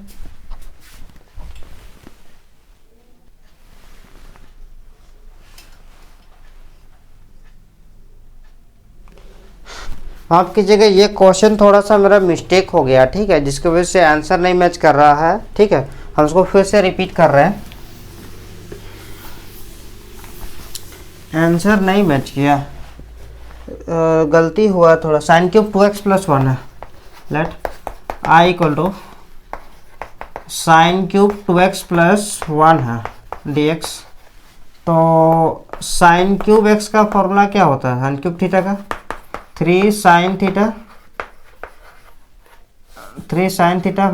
आपकी जगह ये क्वेश्चन थोड़ा सा मेरा मिस्टेक हो गया, ठीक है, जिसकी वजह से आंसर नहीं मैच कर रहा है। ठीक है, हम उसको फिर से रिपीट कर रहे हैं। आंसर नहीं मैच किया, गलती हुआ थोड़ा। साइन क्यूब 2x प्लस 1 है। Let I equal to sine cube 2x plus 1 है dx। तो साइन क्यूब x का फॉर्मूला क्या होता है? साइन क्यूब थीटा का 3 sine theta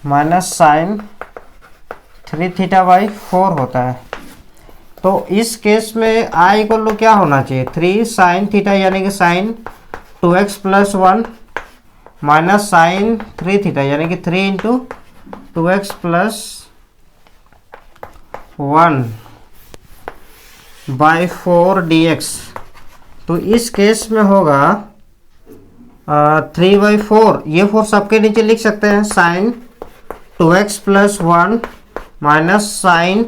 minus sine 3 theta by 4 होता है। तो इस केस में आई इक्वल टू क्या होना चाहिए? 3 साइन थीटा यानी कि sine 2x plus 1 minus sine 3 theta यानी कि 3 into 2x plus 1 by 4 dx। तो इस केस में होगा 3 बाई 4, ये 4 सबके नीचे लिख सकते हैं। Sine 2x plus 1 minus sine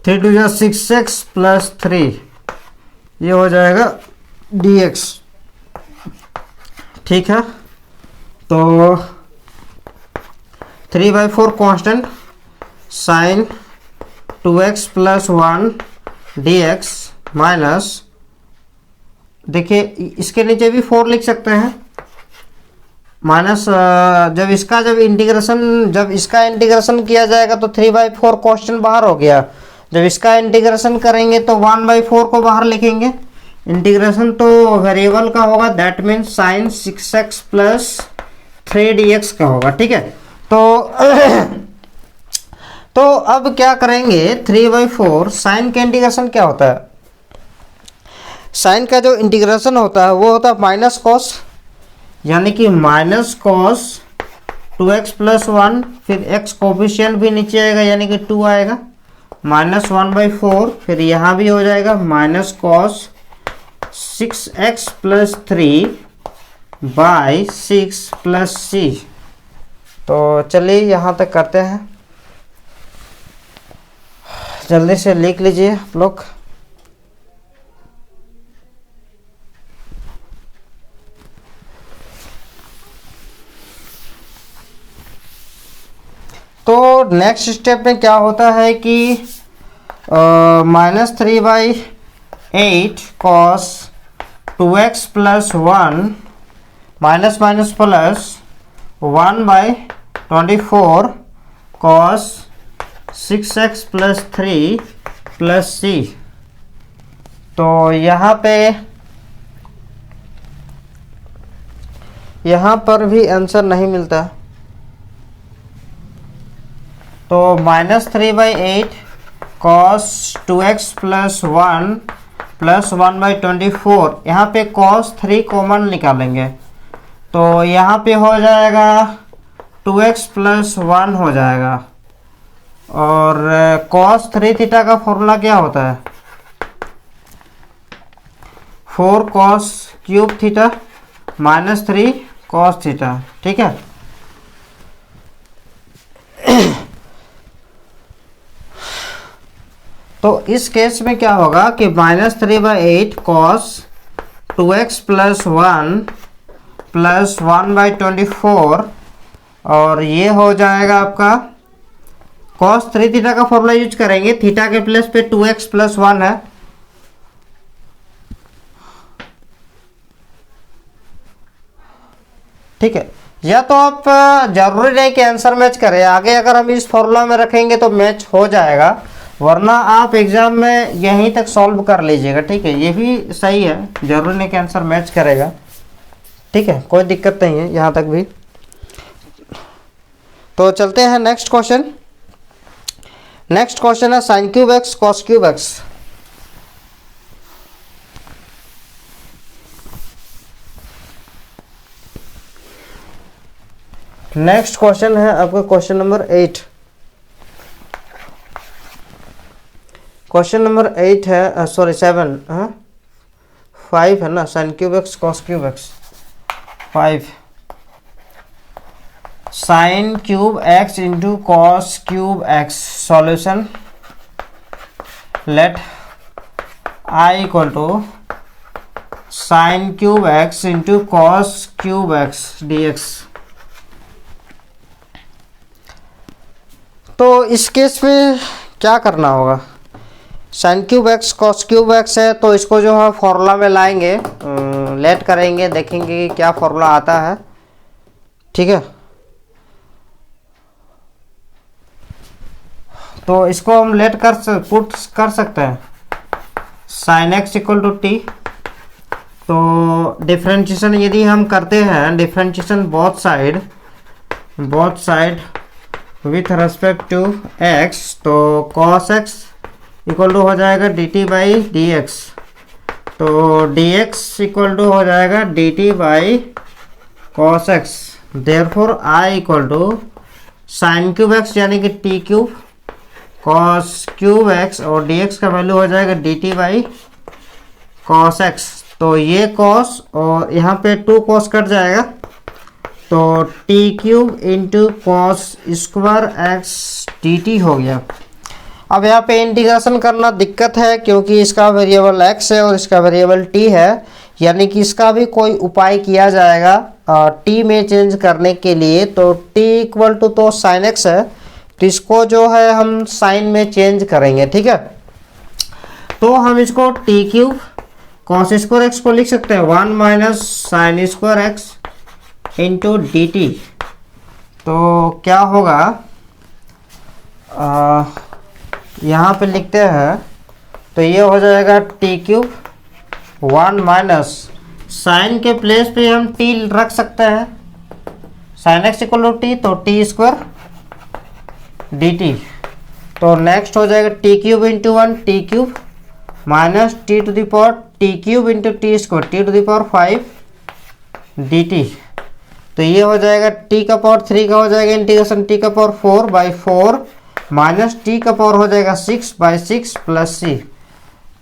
3 to 6x plus 3, ये हो जाएगा dx। ठीक है, तो 3 by 4 constant, sine 2x plus 1 dx minus, देखिए इसके नीचे भी 4 लिख सकते हैं, माइनस जब इसका इंटीग्रेशन किया जाएगा तो 3 बाई 4 क्वेश्चन बाहर हो गया। जब इसका इंटीग्रेशन करेंगे तो 1 बाई 4 को बाहर लिखेंगे। इंटीग्रेशन तो वेरिएबल का होगा, that means sign 6x plus 3 dx का होगा। ठीक है, तो अब क्या करेंगे? 3 बाई 4 साइन का इंटीग्रेशन क्या होता है? साइन का जो इंटीग्रेशन होता है वो होता है माइनस कॉस, यानी कि माइनस कॉस 2x प्लस 1, फिर x कोफिशिएंट भी नीचे आएगा यानी कि 2 आएगा, माइनस 1 बाई 4, फिर यहाँ भी हो जाएगा minus cos 6x plus 3 by 6 plus c। तो चलिए यहाँ तक करते हैं, जल्दी से लिख लीजिए आप लोग। तो नेक्स्ट स्टेप में क्या होता है कि minus 3 by 8 cos 2x plus 1 minus minus plus 1 by 24 cos 6x plus 3 plus c। तो यहाँ पर भी आंसर नहीं मिलता। तो minus 3 by 8 cos 2x plus 1 plus 1 by 24, यहाँ पे कॉस 3 कॉमन निकालेंगे तो यहाँ पे हो जाएगा 2x प्लस 1 हो जाएगा। और कॉस 3 थीटा का फॉर्मूला क्या होता है? 4 cos cube theta minus 3 cos theta. ठीक है, तो इस केस में क्या होगा कि minus 3 by 8 cos 2x plus 1 plus 1 by 24, और ये हो जाएगा आपका कॉस 3 थीटा का फॉर्मूला यूज करेंगे, थीटा के प्लेस पे 2x प्लस 1 है, ठीक है। या तो आप जरूरी नहीं कि आंसर मैच करें, आगे अगर हम इस फॉर्मूला में रखेंगे तो मैच हो जाएगा, वरना आप एग्जाम में यहीं तक सॉल्व कर लीजिएगा। ठीक है, ये भी सही है, जरूरी नहीं कि आंसर मैच करेगा। ठीक है, कोई दिक्कत नहीं है यहाँ तक भी। तो चलते हैं नेक्स्ट क्वेश्चन। नेक्स्ट क्वेश्चन है sine cube x cos cube x. Next question है आपका क्वेश्चन नंबर 8। क्वेश्चन नंबर 8 है, सॉरी 7, 5 है ना, sine cube x cos cube x. 5 sine cube x into cos cube x. Solution let I equal to sine cube x into cos cube x D X. तो इस case में क्या करना होगा, sine cube x cos cube x है तो इसको जो है फॉर्मूला में लाएंगे, लेट करेंगे, देखेंगे कि क्या फॉर्मूला आता है। ठीक है, तो इसको हम लेट पुट कर सकते हैं, sine x equal to T. तो डिफरेंशिएशन यदि हम करते हैं, differentiation both side with respect to x, तो cos x इक्वल टू हो जाएगा dt बाई डी एक्स, तो dx इक्वल टू हो जाएगा dt by cos x। Therefore I equal to sine cube x यानी कि t cube cos cube x और dx का वैल्यू हो जाएगा dt बाई cos x। तो ये cos और यहाँ पे 2 cos कट जाएगा, तो T cube into cos square x D T हो गया। अब यहाँ पे इंटीग्रेशन करना दिक्कत है क्योंकि इसका वेरिएबल x है और इसका वेरिएबल t है, यानी कि इसका भी कोई उपाय किया जाएगा t में चेंज करने के लिए। तो t इक्वल टू तो साइन x है, तो इसको जो है हम साइन में चेंज करेंगे। ठीक है, तो हम इसको T cube cos square x को लिख सकते हैं 1 minus sign square x into D T. तो क्या होगा, यहाँ पे लिखते हैं, तो ये हो जाएगा टी क्यूब 1 माइनस साइन के प्लेस पे हम टी रख सकते हैं, sine x equal to T, तो टी स्क्वायर डी टी। तो नेक्स्ट हो जाएगा T cube into 1 T cube minus T to the power T cube into T square T to the power 5 D T. तो ये हो जाएगा t का power 3 का हो जाएगा इंटीग्रेशन t का पावर 4 बाई 4 माइनस t का पावर हो जाएगा 6 बाई 6 प्लस c।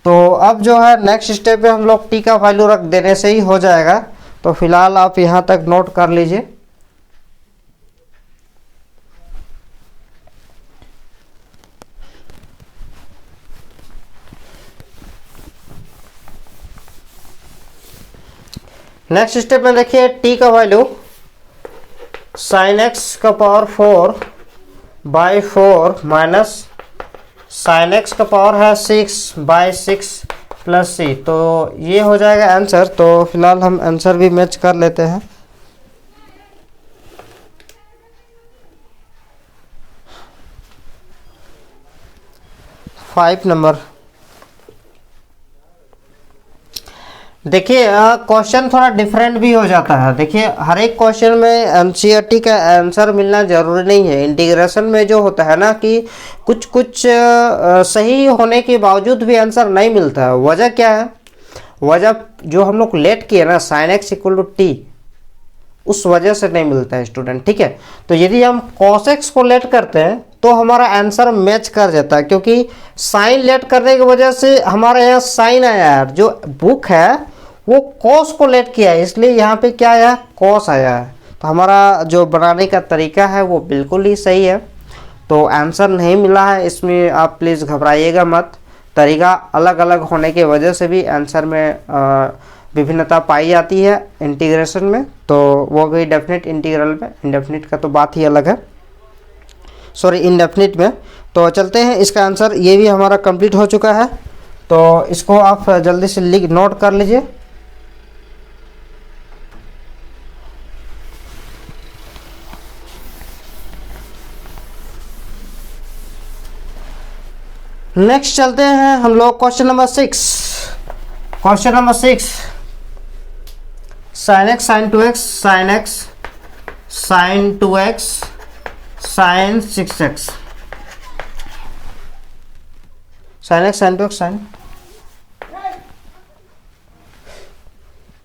तो अब जो है नेक्स्ट स्टेप पे हम लोग t का वैल्यू रख देने से ही हो जाएगा। तो फिलहाल आप यहाँ तक नोट कर लीजिए। नेक्स्ट स्टेप में देखिए t का वैल्यू साइन एक्स का power 4 by 4 minus sine x का पावर है 6 बाई 6 प्लस सी। तो ये हो जाएगा आंसर। तो फिलहाल हम आंसर भी मैच कर लेते हैं। फाइव नंबर देखिए, क्वेश्चन थोड़ा डिफरेंट भी हो जाता है। देखिए, हर एक क्वेश्चन में एनसीईआरटी का आंसर मिलना जरूरी नहीं है। इंटीग्रेशन में जो होता है ना कि कुछ सही होने के बावजूद भी आंसर नहीं मिलता है। वजह क्या है, वजह जो हम लोग लेट किए ना sine x equal to T, उस वजह से नहीं मिलता है स्टूडेंट। ठीक है, तो यदि हम कॉस एक्स को लेट करते हैं तो हमारा आंसर मैच कर जाता है, क्योंकि साइन लेट करने की वजह से हमारे यहाँ साइन आया है, जो बुक है वो कॉस को लेट किया है, इसलिए यहाँ पे क्या आया, कॉस आया है। तो हमारा जो बनाने का तरीका है वो बिल्कुल ही सही है। तो आंसर नहीं मिला है, इसमें आप प्लीज़ घबराइएगा मत। तरीका अलग अलग होने की वजह से भी आंसर में विभिन्नता पाई जाती है इंटीग्रेशन में, तो वो भी डेफिनेट इंटीग्रल में। इंडेफिनिट का तो बात ही अलग है, सॉरी इंडेफिनिट में। तो चलते हैं, इसका आंसर ये भी हमारा कंप्लीट हो चुका है। तो इसको आप जल्दी से नोट कर लीजिए। नेक्स्ट चलते हैं हम लोग question number 6। Question number 6, sine x sine 2x sine x sine 2x sine 6x, sine x sine 2x sine,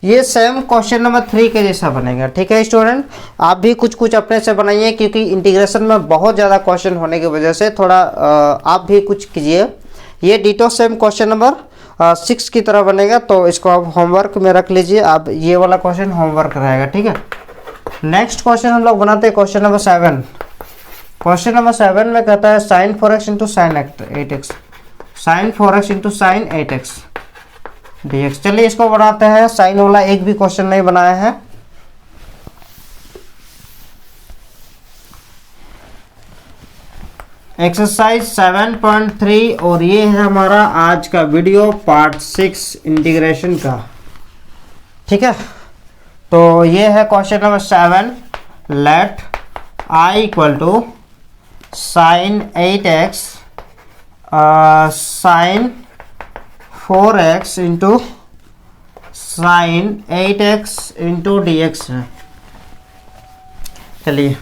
ये सेम क्वेश्चन नंबर 3 के जैसा बनेगा। ठीक है स्टूडेंट, आप भी कुछ कुछ अपने से बनाइए, क्योंकि इंटीग्रेशन में बहुत ज़्यादा क्वेश्चन होने की वजह से थोड़ा आप भी कुछ कीजिए। ये डिटो सेम क्वेश्चन नंबर 6 की तरह बनेगा, तो इसको आप होमवर्क में रख लीजिए। आप ये वाला क्वेश्चन होमवर्क रहेगा। ठीक है, नेक्स्ट क्वेश्चन हम लोग बनाते हैं क्वेश्चन नंबर 7। क्वेश्चन नंबर 7 में कहता है sine 4x into sine 8x, sine 4x into sine 8x dx। चलिए इसको बनाते हैं। साइन वाला एक भी क्वेश्चन नहीं बनाया है। एक्सरसाइज 7.3 और ये है हमारा आज का वीडियो पार्ट 6 इंटीग्रेशन का। ठीक है, तो ये है question number 7। Let i equal to sine 8x sine 4x into sine 8x into dx है। चलिए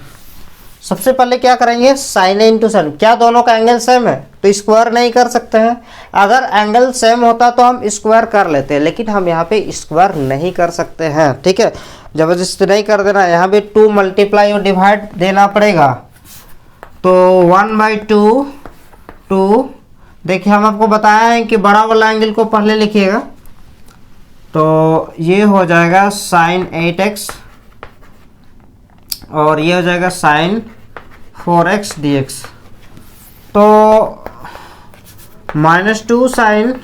सबसे पहले क्या करेंगे, साइन ए इंटू साइन, क्या दोनों का एंगल सेम है तो स्क्वायर नहीं कर सकते हैं। अगर एंगल सेम होता तो हम स्क्वायर कर लेते हैं, लेकिन हम यहाँ पे स्क्वायर नहीं कर सकते हैं। ठीक है, जबरदस्ती नहीं कर देना, यहाँ पे 2 मल्टीप्लाई और डिवाइड देना पड़ेगा। तो 1/2 2, देखिए हम आपको बताया है कि बड़ा वाला एंगल को पहले लिखिएगा, तो ये हो जाएगा साइन 8x और ये हो जाएगा साइन 4x dx। तो -2 sine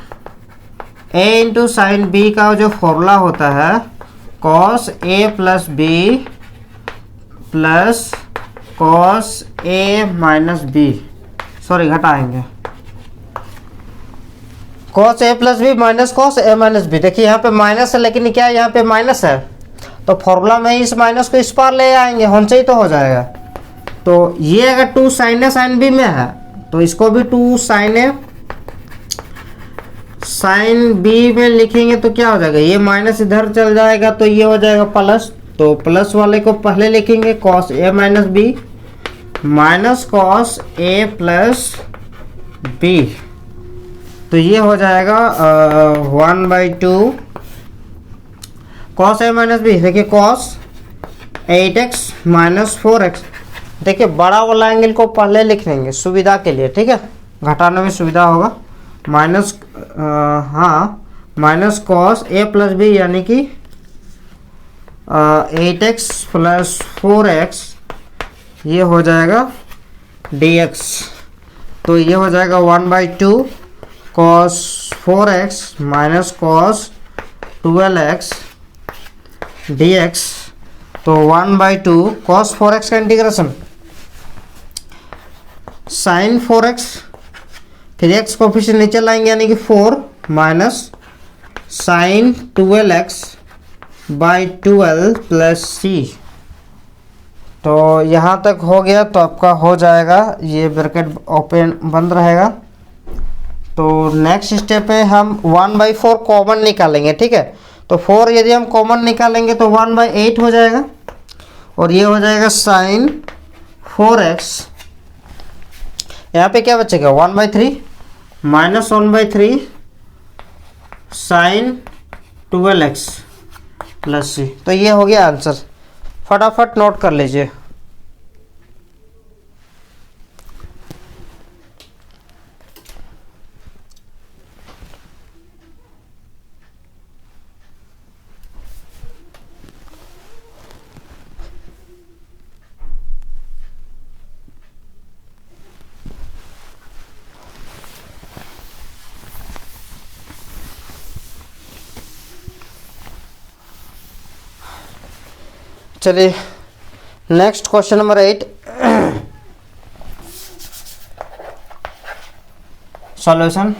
a into sine b का जो फॉर्मूला होता है cos a प्लस b प्लस cos a माइनस b, सॉरी घटाएंगे, cos a plus B minus cos a minus B. देखिए यहाँ पे माइनस है, लेकिन क्या यहाँ पे माइनस है, तो फॉर्मूला में इस माइनस को इस पार ले आएंगे, होने ही तो हो जाएगा। तो ये अगर 2 साइन ए साइन बी में है तो इसको भी 2 साइन ए साइन बी में लिखेंगे तो क्या हो जाएगा, ये माइनस इधर चल जाएगा तो ये हो जाएगा प्लस। तो प्लस वाले को पहले लिखेंगे cos a minus B minus cos a plus B, तो ये हो जाएगा 1/2 cos a माइनस बी। देखिए cos 8x माइनस 4x, देखिए बड़ा वाला एंगल को पहले लिख लेंगे सुविधा के लिए। ठीक है, घटाने में सुविधा होगा। Minus minus cos a plus B यानी कि 8x प्लस 4x, ये हो जाएगा dx। तो ये हो जाएगा 1/2 cos 4x minus cos 12x dx। तो 1/2 cos 4x का इंटीग्रेशन साइन 4x, फिर x कोफिशिएंट नीचे लाएंगे यानी कि 4 minus sign 12x/12 plus c। तो यहाँ तक हो गया, तो आपका हो जाएगा, ये ब्रैकेट ओपन बंद रहेगा। तो नेक्स्ट स्टेप पे हम 1/4 कॉमन निकालेंगे। ठीक है, तो 4 यदि हम कॉमन निकालेंगे तो 1/8 हो जाएगा, और ये हो जाएगा साइन 4x। यहाँ पे क्या बचेगा 1/3 minus 1/3 sign 12x plus c। तो ये हो गया आंसर, फटाफट नोट कर लीजिए। चलिए next question number 8, solution.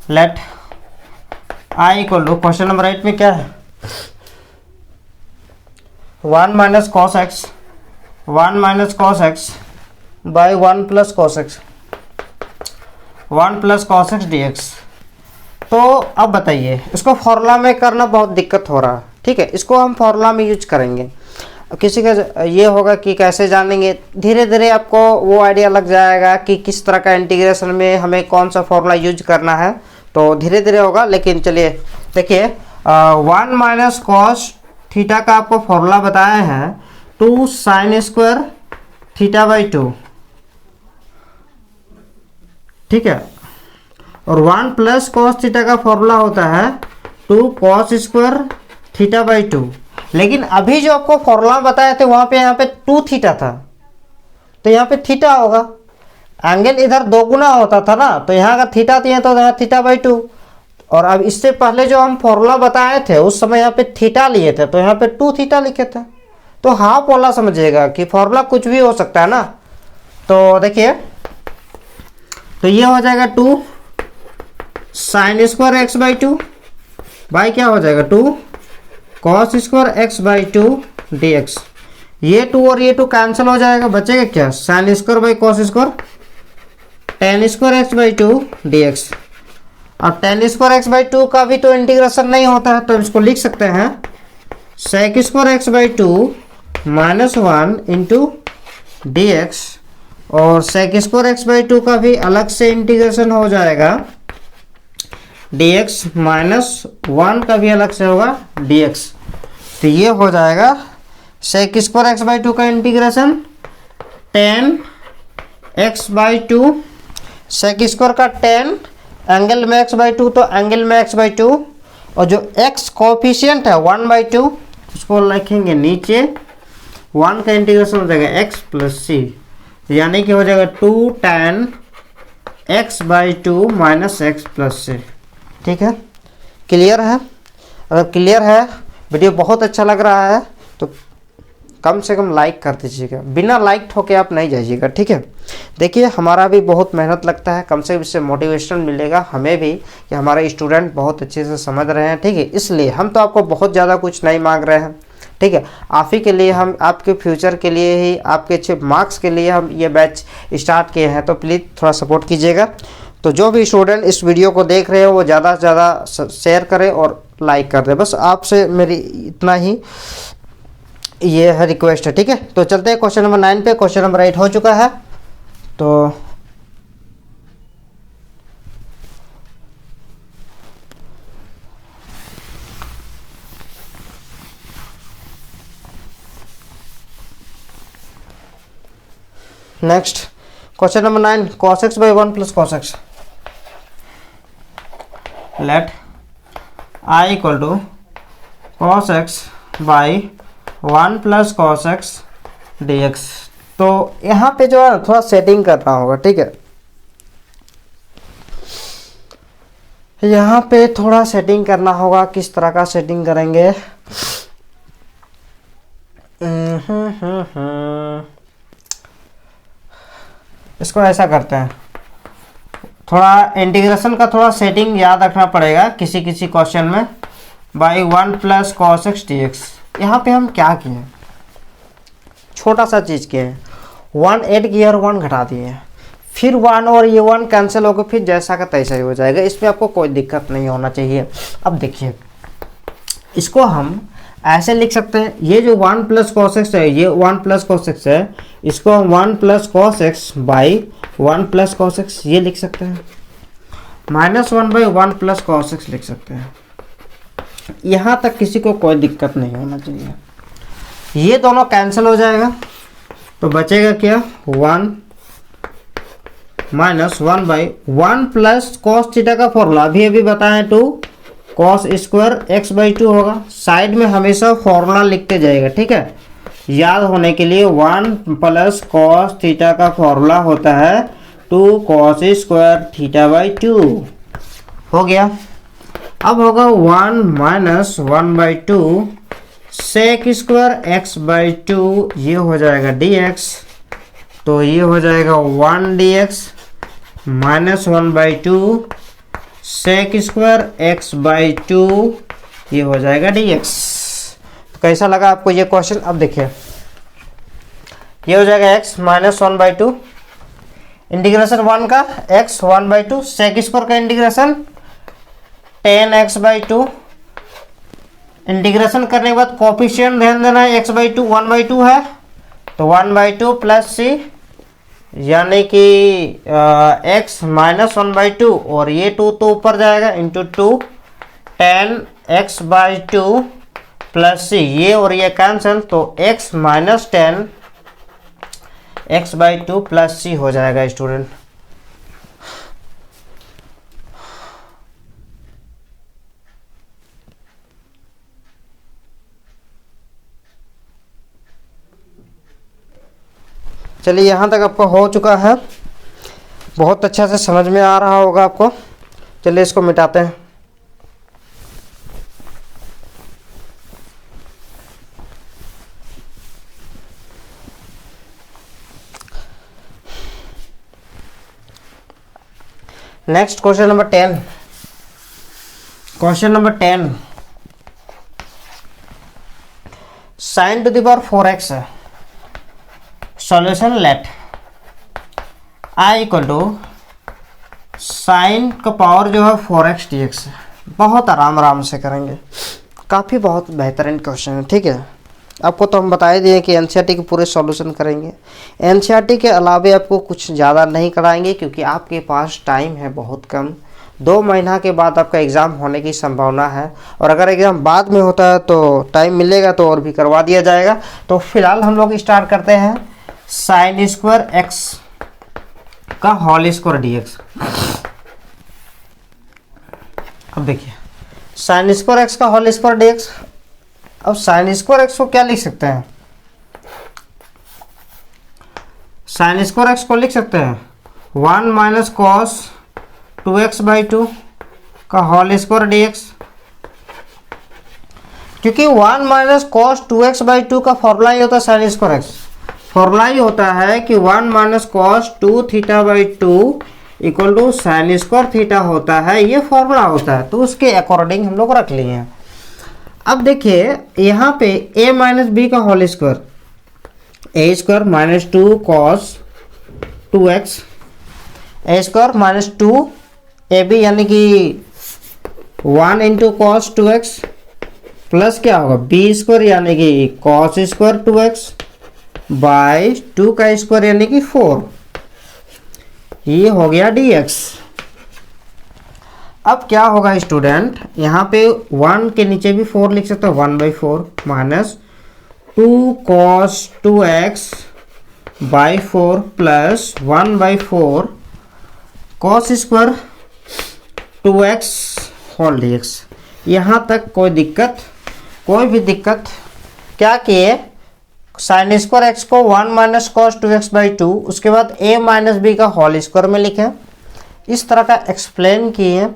Let I equal to, question number 8 में क्या है, 1 minus cos X, 1 minus cos X by 1 plus cos X. 1 plus cos X D X. तो अब बताइए, इसको फॉर्मूला में करना बहुत दिक्कत हो रहा है, ठीक है, इसको हम फॉर्मूला में यूज करेंगे। अब किसी का ये होगा कि कैसे जानेंगे, धीरे धीरे आपको वो आइडिया लग जाएगा कि किस तरह का इंटीग्रेशन में हमें कौन सा फॉर्मूला यूज करना है, तो धीरे धीरे होगा। लेकिन चलिए देखिए, 1 माइनस कॉस थीटा का आपको फॉर्मूला बताया है 2 साइन स्क्वायर थीटा बाई 2, ठीक है, और 1 प्लस कॉस थीटा का फॉर्मूला होता है 2 कॉस स्क्वायर थीटा बाई 2। लेकिन अभी जो आपको फॉर्मूला बताए थे वहां पे यहाँ पे 2 थीटा था, तो यहाँ पे थीटा होगा, एंगल इधर 2 गुना होता था ना, तो यहाँ का थीटा दिए तो यहाँ थीटा बाई 2। और अब इससे पहले जो हम फॉर्मूला बताए थे उस समय यहाँ पे थीटा लिए थे, तो यहाँ पे 2 थीटा लिखे थे। तो हाफ वाला समझिएगा कि फॉर्मूला कुछ भी हो सकता है ना। तो देखिए, तो ये हो जाएगा 2 sign square X by 2 by क्या हो जाएगा 2 cos square X by 2 D x. ये 2 और ये 2 कैंसिल हो जाएगा, बचेगा क्या, sine square by cos square ten square X by 2 D x. अब टेन स्क्वायर एक्स बाई 2 का भी तो इंटीग्रेशन नहीं होता है, तो इसको लिख सकते हैं sec square X by 2 minus 1 into D X. और सेक स्क्वायर एक्स बाई 2 का भी अलग से इंटीग्रेशन हो जाएगा, dx माइनस 1 का भी अलग से होगा dx। तो ये हो जाएगा सेक स्क्वायर एक्स बाई 2 का integration 10 X by 2, sec square का 10 एंगल में x बाई 2, तो एंगल में x बाई 2, और जो x कोफिशिएंट है 1 बाई 2 उसको लिखेंगे नीचे, 1 का इंटीग्रेशन हो जाएगा x प्लस सी, यानी कि हो जाएगा 2 tan x by 2 minus X plus C. ठीक है, क्लियर है? अगर क्लियर है, वीडियो बहुत अच्छा लग रहा है तो कम से कम लाइक कर दीजिएगा, बिना लाइक ठोके आप नहीं जाइएगा, ठीक है। देखिए, हमारा भी बहुत मेहनत लगता है, कम से कम इससे मोटिवेशन मिलेगा हमें भी कि हमारे स्टूडेंट बहुत अच्छे से समझ रहे हैं, ठीक है। इसलिए हम तो आपको बहुत ज़्यादा कुछ नहीं मांग रहे हैं, ठीक है। आप ही के लिए, हम आपके फ्यूचर के लिए ही, आपके अच्छे मार्क्स के लिए हम ये बैच स्टार्ट किए हैं, तो प्लीज़ थोड़ा सपोर्ट कीजिएगा। तो जो भी स्टूडेंट इस वीडियो को देख रहे हो वो ज़्यादा से ज़्यादा शेयर करें और लाइक कर दें, बस आपसे मेरी इतना ही ये है रिक्वेस्ट है, ठीक है। तो चलते हैं क्वेश्चन नंबर 9 पे। क्वेश्चन नंबर 8 हो चुका है, तो next question number 9, cos x by 1 plus cos x। Let I equal to cos x by 1 plus cos x dx। तो यहाँ पे जो है थोड़ा सेटिंग करना होगा, ठीक है। यहाँ पे थोड़ा सेटिंग करना होगा, किस तरह का सेटिंग करेंगे? इसको ऐसा करते हैं, थोड़ा इंटीग्रेशन का थोड़ा सेटिंग याद रखना पड़ेगा किसी किसी क्वेश्चन में। By 1 plus cos X D x, यहाँ पे हम क्या किए, छोटा सा चीज़ किए हैं, 1 ऐड किया और 1 घटा दिए, फिर 1 और ये 1 कैंसिल होकर फिर जैसा का तैसा ही हो जाएगा, इसमें आपको कोई दिक्कत नहीं होना चाहिए। अब देखिए, इसको हम ऐसे लिख सकते हैं, ये जो 1 प्लस कॉस एक्स है, ये 1 प्लस कॉस एक्स है, इसको हम 1 plus cos X by 1 plus cos x ये लिख सकते हैं, minus 1 by 1 plus cos x लिख सकते हैं। यहाँ तक किसी को कोई दिक्कत नहीं होना चाहिए। ये दोनों कैंसिल हो जाएगा, तो बचेगा क्या, 1 minus 1 by 1 plus cos theta का फॉर्मूला अभी अभी बताएं 2 कॉस स्क्वायर एक्स बाई 2 होगा। साइड में हमेशा फॉर्मूला लिखते जाएगा, ठीक है, याद होने के लिए। 1 प्लस कॉस थीटा का फॉर्मूला होता है 2 कॉस स्क्वायर थीटा बाई 2, हो गया। अब होगा 1 minus 1 by 2 sec square X by 2, ये हो जाएगा dx, तो ये हो जाएगा 1 dx minus 1 by 2 sec square X by 2, ये हो जाएगा dx। तो कैसा लगा आपको ये क्वेश्चन? अब देखिए, ये हो जाएगा x माइनस 1 बाई 2, इंटीग्रेशन 1 का x 1/2, सेक स्क्वायर का इंटीग्रेशन 10x/2। इंटीग्रेशन करने के बाद कोफिशिएंट ध्यान देना है, x/2 1/2 है तो 1/2 प्लस सी, यानी कि x माइनस 1/2 और ये 2 तो ऊपर जाएगा इंटू 2 10x/2 प्लस सी, ये और ये कैंसिल तो x माइनस 10 x/2 प्लस सी हो जाएगा स्टूडेंट। चलिए यहाँ तक आपको हो चुका है, बहुत अच्छा से समझ में आ रहा होगा आपको। चलिए इसको मिटाते हैं। Next question number 10। Question number 10, sin to the power 4x solution let I equal to sine का पावर जो है 4x dx। बहुत आराम से करेंगे, काफ़ी बहुत बेहतरीन क्वेश्चन है। ठीक है, आपको तो हम बता ही दिए कि एनसीईआरटी के पूरे सॉल्यूशन करेंगे। एनसीईआरटी के अलावे आपको कुछ ज़्यादा नहीं कराएंगे क्योंकि आपके पास टाइम है बहुत कम। 2 महीना के बाद आपका एग्ज़ाम होने की संभावना है, और अगर एग्ज़ाम बाद में होता है तो टाइम मिलेगा तो और भी करवा दिया जाएगा। तो फिलहाल हम लोग स्टार्ट करते हैं साइन स्क्वायर एक्स का होल स्क्वायर dx। अब देखिए साइन स्क्वायर एक्स का होल स्क्वायर dx। अब साइन स्क्वायर एक्स को क्या लिख सकते हैं? साइन स्क्वायर एक्स को लिख सकते हैं 1 माइनस कॉस 2x/2 का होल स्क्वायर dx, क्योंकि 1 माइनस कॉस 2x/2 का फॉर्मूला ही होता है साइन स्क्वायर एक्स। फॉर्मूला ही होता है कि 1 minus cos 2θ/2 equal to sine square theta होता है, ये फॉर्मूला होता है। तो उसके अकॉर्डिंग हम लोग रख लिए हैं। अब देखिए यहाँ पे a माइनस बी का whole square, A square minus 2 cos 2x, A square minus 2 A B यानी कि 1 इंटू कॉस 2x प्लस क्या होगा बी स्क्वायर यानी कि कॉस स्क्वायर 2x बाय 2 का स्क्वायर यानी कि 4, ये हो गया dx। अब क्या होगा स्टूडेंट, यहाँ पे 1 के नीचे भी 4 लिख सकते हो, 1/4 minus 2 cos 2x by 4 plus 1/4 cos square 2x whole dx। यहाँ तक कोई दिक्कत? कोई भी दिक्कत? क्या किए, साइन स्क्वायर एक्स को 1 माइनस कॉस 2x/2 उसके बाद a माइनस बी का होल स्क्वायर में लिखें, इस तरह का एक्सप्लेन किए।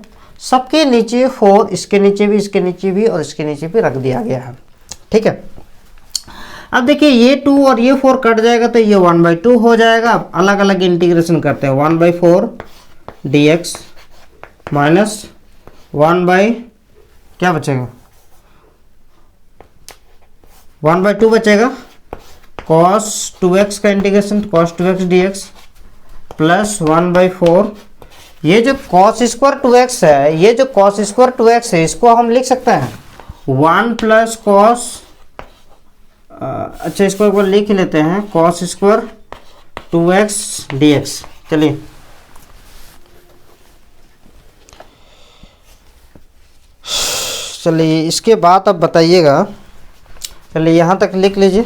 सबके नीचे 4, इसके नीचे भी, इसके नीचे भी और इसके नीचे भी रख दिया गया है। ठीक है, अब देखिए ये 2 और ये 4 कट जाएगा तो ये 1/2 हो जाएगा। अब अलग अलग इंटीग्रेशन करते हैं, 1/4 dx माइनस 1 क्या बचेगा 1/2 बचेगा, cos 2x का integration cos 2x dx plus 1/4, ये जो cos स्क्वायर 2x है, ये जो cos स्क्वायर 2x है इसको हम लिख सकते हैं 1 प्लस cos, अच्छा इसको एक बार लिख ही लेते हैं, cos स्क्वायर 2x dx। चलिए इसके बाद अब बताइएगा, चलिए यहाँ तक लिख लीजिए।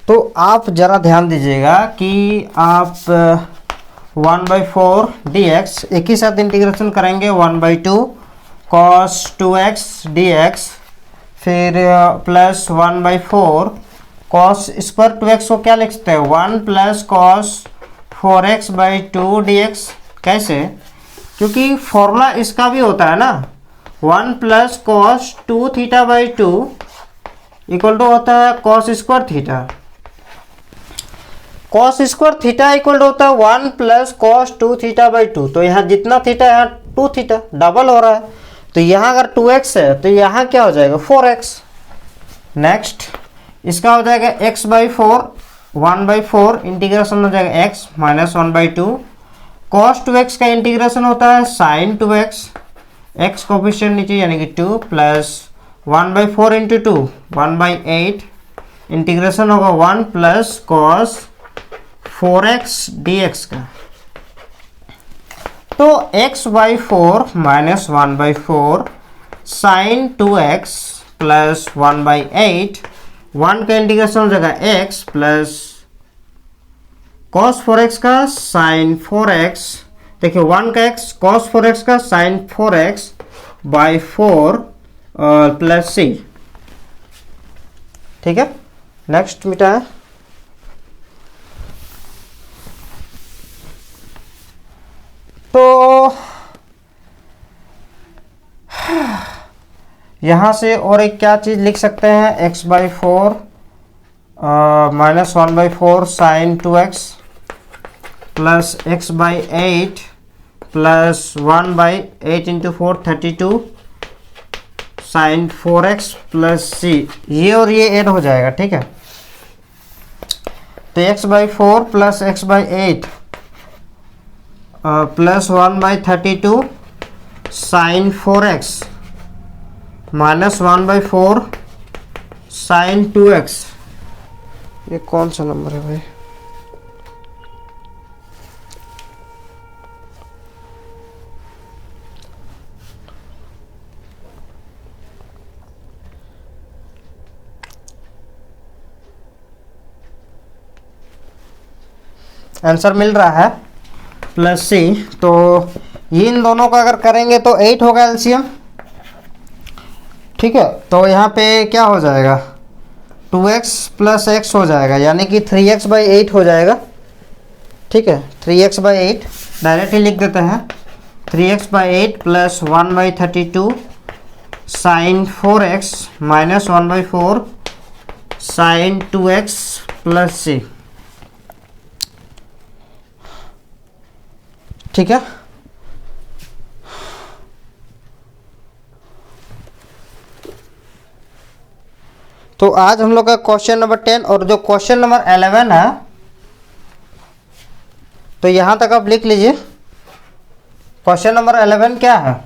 तो आप जरा ध्यान दीजिएगा कि आप 1/4 dx एक ही साथ इंटीग्रेशन करेंगे, 1/2 cos 2x dx, फिर प्लस 1/4 cos स्क्वायर 2x को क्या लिख सकते हैं 1 प्लस cos 4x/2 dx। कैसे? क्योंकि फॉर्मूला इसका भी होता है ना, 1 प्लस cos 2θ/2 इक्वल टू होता है cos square theta. Cos square theta equal होता है 1 प्लस कॉस 2 थीटा बाई 2। तो यहाँ जितना थीटा है 2 थीटा डबल हो रहा है, तो यहाँ अगर 2x है तो यहाँ क्या हो जाएगा 4x। नेक्स्ट इसका हो जाएगा x बाई 4 1/4 इंटीग्रेशन हो जाएगा x माइनस 1/2। कॉस 2x का इंटीग्रेशन होता है साइन 2x, x कोफिशिएंट नीचे यानी कि 2 प्लस 1/4 इंटू 2 1/8 इंटीग्रेशन होगा 1 प्लस कॉस 4x dx का। तो x/4 minus 1/4 sine 2x plus 1/8 1 का इंटीग्रेशन हो जाएगा x प्लस cos 4x का sin 4x, देखिए 1 का x cos 4x का sin 4x by 4 plus c। ठीक है, नेक्स्ट मिटा है। तो यहाँ से और एक क्या चीज़ लिख सकते हैं, x/4 minus 1/4 sine 2x plus x/8 plus 1/8 into 4 32 sine 4x plus c, ये और ये ऐड हो जाएगा। ठीक है, तो x/4 plus x/8 plus 1/32 sine 4x minus 1/4 sine 2x। ये कौन सा नंबर है भाई? आंसर मिल रहा है प्लस सी। तो ये इन दोनों का अगर करेंगे तो 8 होगा एलसीएम। ठीक है, तो यहाँ पे क्या हो जाएगा 2x प्लस x हो जाएगा, यानी कि 3x/8 हो जाएगा। ठीक है, 3x/8 डायरेक्टली लिख देते हैं, 3x/8 plus 1/32 sine 4x minus 1/4 sine 2x plus c। ठीक है, तो आज हम लोग का क्वेश्चन नंबर 10 और जो क्वेश्चन नंबर 11 है, तो यहां तक आप लिख लीजिए। क्वेश्चन नंबर 11 क्या है?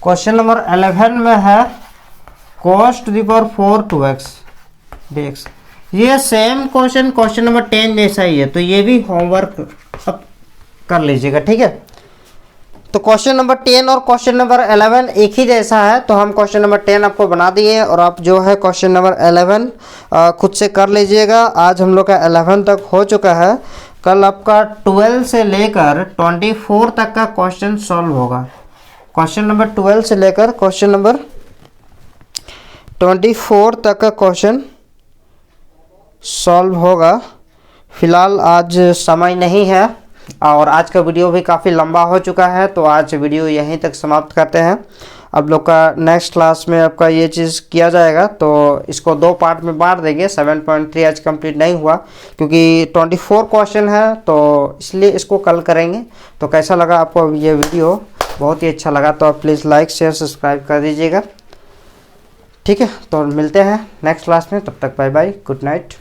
क्वेश्चन नंबर 11 में है cos to the power 4 2x dx। ये सेम क्वेश्चन नंबर 10 जैसा ही है, तो ये भी होमवर्क अब कर लीजिएगा। ठीक है, तो क्वेश्चन नंबर 10 और क्वेश्चन नंबर 11 एक ही जैसा है, तो हम क्वेश्चन नंबर 10 आपको बना दिए और आप जो है क्वेश्चन नंबर 11 खुद से कर लीजिएगा। आज हम लोग का 11 तक हो चुका है, कल आपका 12 से लेकर 24 तक का क्वेश्चन सॉल्व होगा। क्वेश्चन नंबर 12 से लेकर क्वेश्चन नंबर 24 तक का क्वेश्चन सॉल्व होगा। फिलहाल आज समय नहीं है और आज का वीडियो भी काफ़ी लंबा हो चुका है, तो आज वीडियो यहीं तक समाप्त करते हैं। अब लोग का नेक्स्ट क्लास में आपका ये चीज़ किया जाएगा, तो इसको 2 पार्ट में बांट देंगे। 7.3 आज कंप्लीट नहीं हुआ क्योंकि 24 क्वेश्चन है, तो इसलिए इसको कल करेंगे। तो कैसा लगा आपको ये वीडियो? बहुत ही अच्छा लगा तो आप प्लीज़ लाइक शेयर सब्सक्राइब कर दीजिएगा। ठीक है, तो मिलते हैं नेक्स्ट क्लास में, तब तक बाय बाय, गुड नाइट।